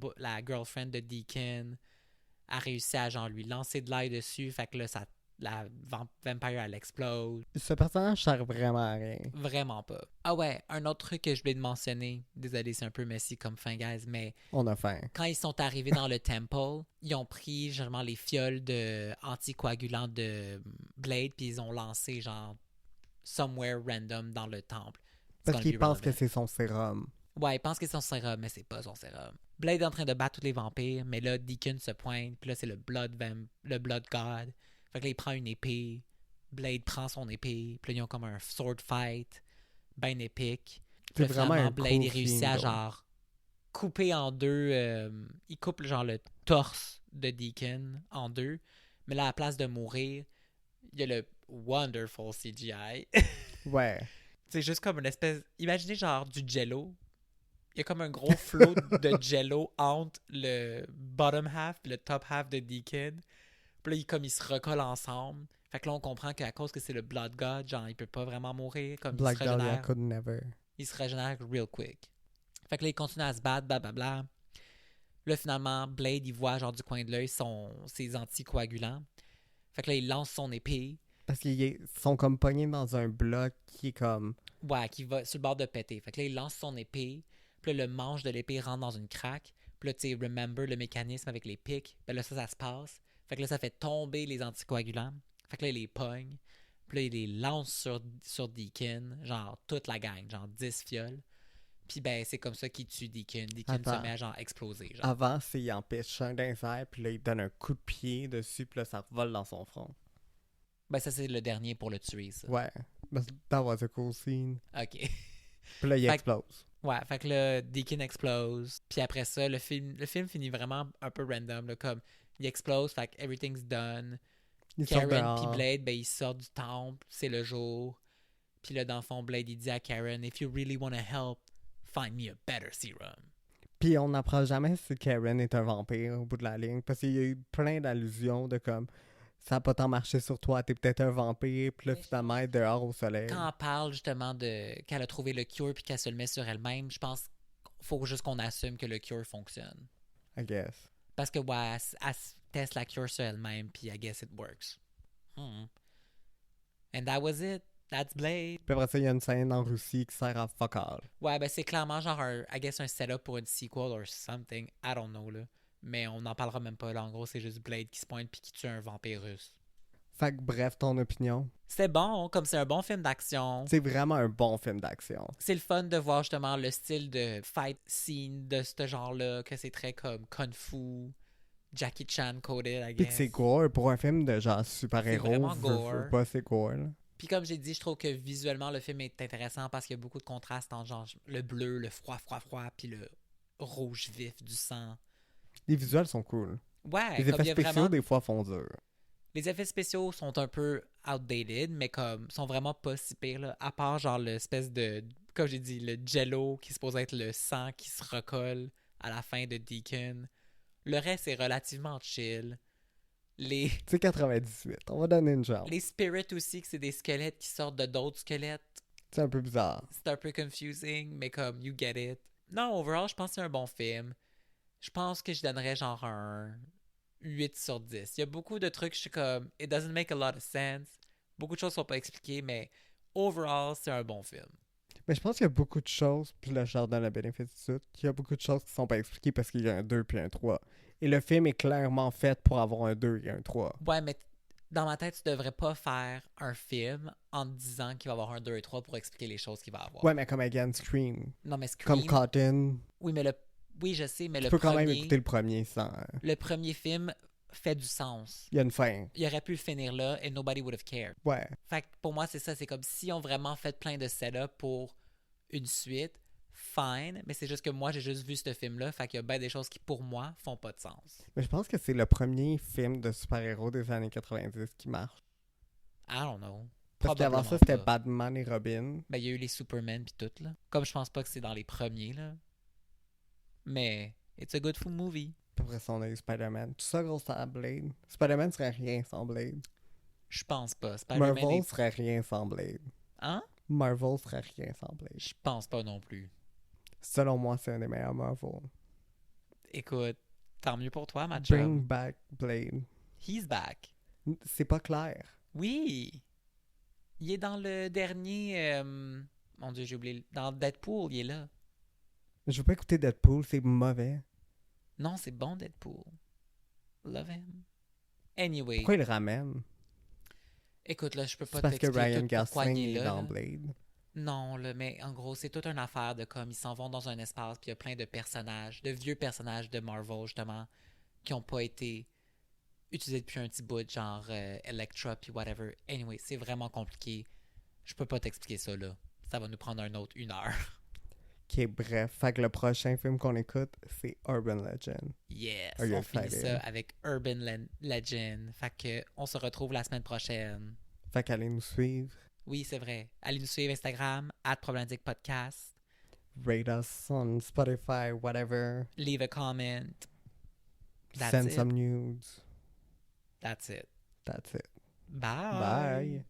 girlfriend de Deacon. A réussi à genre lui lancer de l'ail dessus, fait que là, la vampire, elle explose.
Ce personnage sert vraiment à rien.
Vraiment pas. Ah ouais, un autre truc que je voulais te mentionner, désolé, c'est un peu messy comme fin, guys, mais
On a faim.
quand ils sont arrivés dans le temple, ils ont pris généralement les fioles de anticoagulants de Blade, puis ils ont lancé genre somewhere random dans le temple.
Parce qu'il pense que c'est son sérum.
Ouais, il pense que c'est son sérum, mais c'est pas son sérum. Blade est en train de battre tous les vampires, mais là, Deacon se pointe, puis là, c'est le Blood God. Fait que là, il prend une épée, Blade prend son épée, puis là, ils ont comme un sword fight, ben épique. Puis là,
vraiment
finalement,
un
Blade,
cool
il réussit
film,
à
donc.
genre couper en deux, il coupe genre le torse de Deacon en deux, mais là, à la place de mourir, il y a le wonderful CGI.
Ouais.
C'est juste comme une espèce... Imaginez genre du jello. Il y a comme un gros flot de jello entre le bottom half et le top half de Deacon. Puis là, comme ils se recollent ensemble. Fait que là, on comprend qu'à cause que c'est le Blood God, genre, il peut pas vraiment mourir. Comme
Black
il se
Dahlia
régénère.
could never.
Il se régénère real quick. Fait que là, il continue à se battre, blablabla. Là, finalement, Blade, il voit genre du coin de l'œil ses anticoagulants. Fait que là, il lance son épée.
Parce qu'ils sont comme pognés dans un bloc qui est comme...
Ouais, qui va sur le bord de péter. Fait que là, il lance son épée. Puis là, le manche de l'épée rentre dans une craque. Puis là, tu sais, remember le mécanisme avec les pics. Ben là, ça se passe. Fait que là, ça fait tomber les anticoagulants. Fait que là, il les pogne. Puis là, il les lance sur Deacon. Genre, toute la gang. Genre, 10 fioles. Puis ben, c'est comme ça qu'il tue Deacon. Deacon
Attends.
se met à genre exploser. Genre.
Avant, c'est il empêche un d'insert, puis là, il donne un coup de pied dessus, puis là, ça revole dans son front.
Ben, ça, c'est le dernier pour le tuer, ça.
Ouais. But that was a cool scene.
OK.
Puis là, il
Fait que-
explose.
Ouais, fait que là, Deacon explose. Puis après ça, le film finit vraiment un peu random. Là, comme, il explose, fait que everything's done.
Ils sont
Karen
dehors.
puis Blade, ben, ils sortent du temple. C'est le jour. Puis là, dans le fond, Blade, il dit à Karen, « If you really want to help, find me a better serum. »
Puis on n'apprend jamais si Karen est un vampire au bout de la ligne. Parce qu'il y a eu plein d'allusions de comme... Ça n'a pas tant marché sur toi, t'es peut-être un vampire, puis là,
Mais
finalement, elle est dehors au soleil.
Quand on parle justement de qu'elle a trouvé le cure puis qu'elle se le met sur elle-même, je pense qu'il faut juste qu'on assume que le cure fonctionne.
I guess.
Parce que, ouais, elle teste la cure sur elle-même, puis I guess it works. And that was it. That's Blade.
Puis après ça, il y a une scène en Russie qui sert à fuck all.
Ouais, ben c'est clairement genre I guess un setup pour une sequel or something. I don't know, là. Mais on n'en parlera même pas, là. En gros, c'est juste Blade qui se pointe puis qui tue un vampire russe.
Fait que bref, ton opinion.
C'est bon, comme c'est un bon film d'action.
C'est vraiment un bon film d'action.
C'est le fun de voir justement le style de fight scene de ce genre-là, que c'est très comme Kung Fu, Jackie Chan coded, I
Puis
guess.
que c'est gore pour un film de genre
C'est
super-héros.
vraiment
veux
gore.
pas, c'est gore, là.
Puis comme j'ai dit, je trouve que visuellement, le film est intéressant parce qu'il y a beaucoup de contrastes entre genre le bleu, le froid, puis le rouge vif du sang.
Les visuels sont cool.
Ouais,
Les
comme
effets
il y a
spéciaux,
vraiment...
des fois, font dur.
Les effets spéciaux sont un peu outdated, mais comme sont vraiment pas si pires, là. À part genre l'espèce de, comme j'ai dit, le jello qui est supposé être le sang qui se recolle à la fin de Deacon. Le reste est relativement chill. Les
C'est 98. On va donner une chance.
spirits aussi, que c'est des squelettes qui sortent de d'autres squelettes.
C'est un peu bizarre.
C'est un peu confusing, mais comme, you get it. Non, overall, je pense que c'est un bon film. Je pense que je donnerais genre un 8 sur 10. Il y a beaucoup de trucs, je suis comme, it doesn't make a lot of sense. Beaucoup de choses sont pas expliquées, mais overall, c'est un bon film.
Mais je pense qu'il y a beaucoup de choses, puis là, je leur donne le bénéfice du doute, qu'il y a beaucoup de choses qui sont pas expliquées parce qu'il y a un 2 puis un 3. Et le film est clairement fait pour avoir un 2 et un 3.
Ouais, mais dans ma tête, tu devrais pas faire un film en te disant qu'il va y avoir un 2 et 3 pour expliquer les choses qu'il va avoir.
Ouais, mais comme again, Scream.
Non, mais Scream...
Comme Cotton.
Oui, mais oui, je sais, mais
Tu
le
peux quand
premier...
même écouter le premier sans...
Le premier film fait du sens.
Il y a une fin.
Il aurait pu le finir là et nobody would have cared.
Ouais.
Fait que pour moi, c'est ça. C'est comme si on vraiment fait plein de setup pour une suite, fine. Mais c'est juste que moi, j'ai juste vu ce film-là. Fait qu'il y a bien des choses qui, pour moi, font pas de sens.
Mais je pense que c'est le premier film de super-héros des années 90 qui marche.
I don't know.
Parce qu'avant ça,
Probablement
c'était
pas.
Batman et Robin.
Ben, il y a eu les Superman pis tout, là. Comme je pense pas que c'est dans les premiers, là. Mais, it's a good full movie.
Puis après ça, on a eu Spider-Man. Tout ça grâce à Blade. Spider-Man serait rien sans Blade.
Je pense pas. Spider-Man
Marvel
est...
serait rien sans Blade.
Hein?
Marvel serait rien sans Blade.
Je pense pas non plus.
Selon moi, c'est un des meilleurs Marvel.
Écoute, tant mieux pour toi, ma
Bring
chum.
back Blade.
He's back.
C'est pas clair.
Oui! Il est dans le dernier... Mon Dieu, j'ai oublié. Dans Deadpool, il est là.
Je veux pas écouter Deadpool, c'est mauvais.
Non, c'est bon, Deadpool. Love him. Anyway.
Pourquoi il le ramène?
Écoute, là, je peux pas
C'est parce que
t'expliquer
Ryan
tout pourquoi
Gosling
il est
est
là.
dans
Là.
Blade.
Non, là, mais en gros, c'est toute une affaire de comme ils s'en vont dans un espace, puis il y a plein de personnages, de vieux personnages de Marvel, justement, qui ont pas été utilisés depuis un petit bout, genre Electra, puis whatever. Anyway, c'est vraiment compliqué. Je peux pas t'expliquer ça, là. Ça va nous prendre un autre 1 heure.
Ok, bref. Fait que le prochain film qu'on écoute, c'est Urban Legend.
Yes!
Are you
On finit
excited?
ça avec Urban Legend. Fait que on se retrouve la semaine prochaine.
Fait qu'allez nous suivre.
Oui, c'est vrai. Allez nous suivre Instagram, @Problématique-podcast.
Rate us on Spotify, whatever.
Leave a comment. That's
Send
it.
some news.
That's it.
That's it.
Bye.
Bye.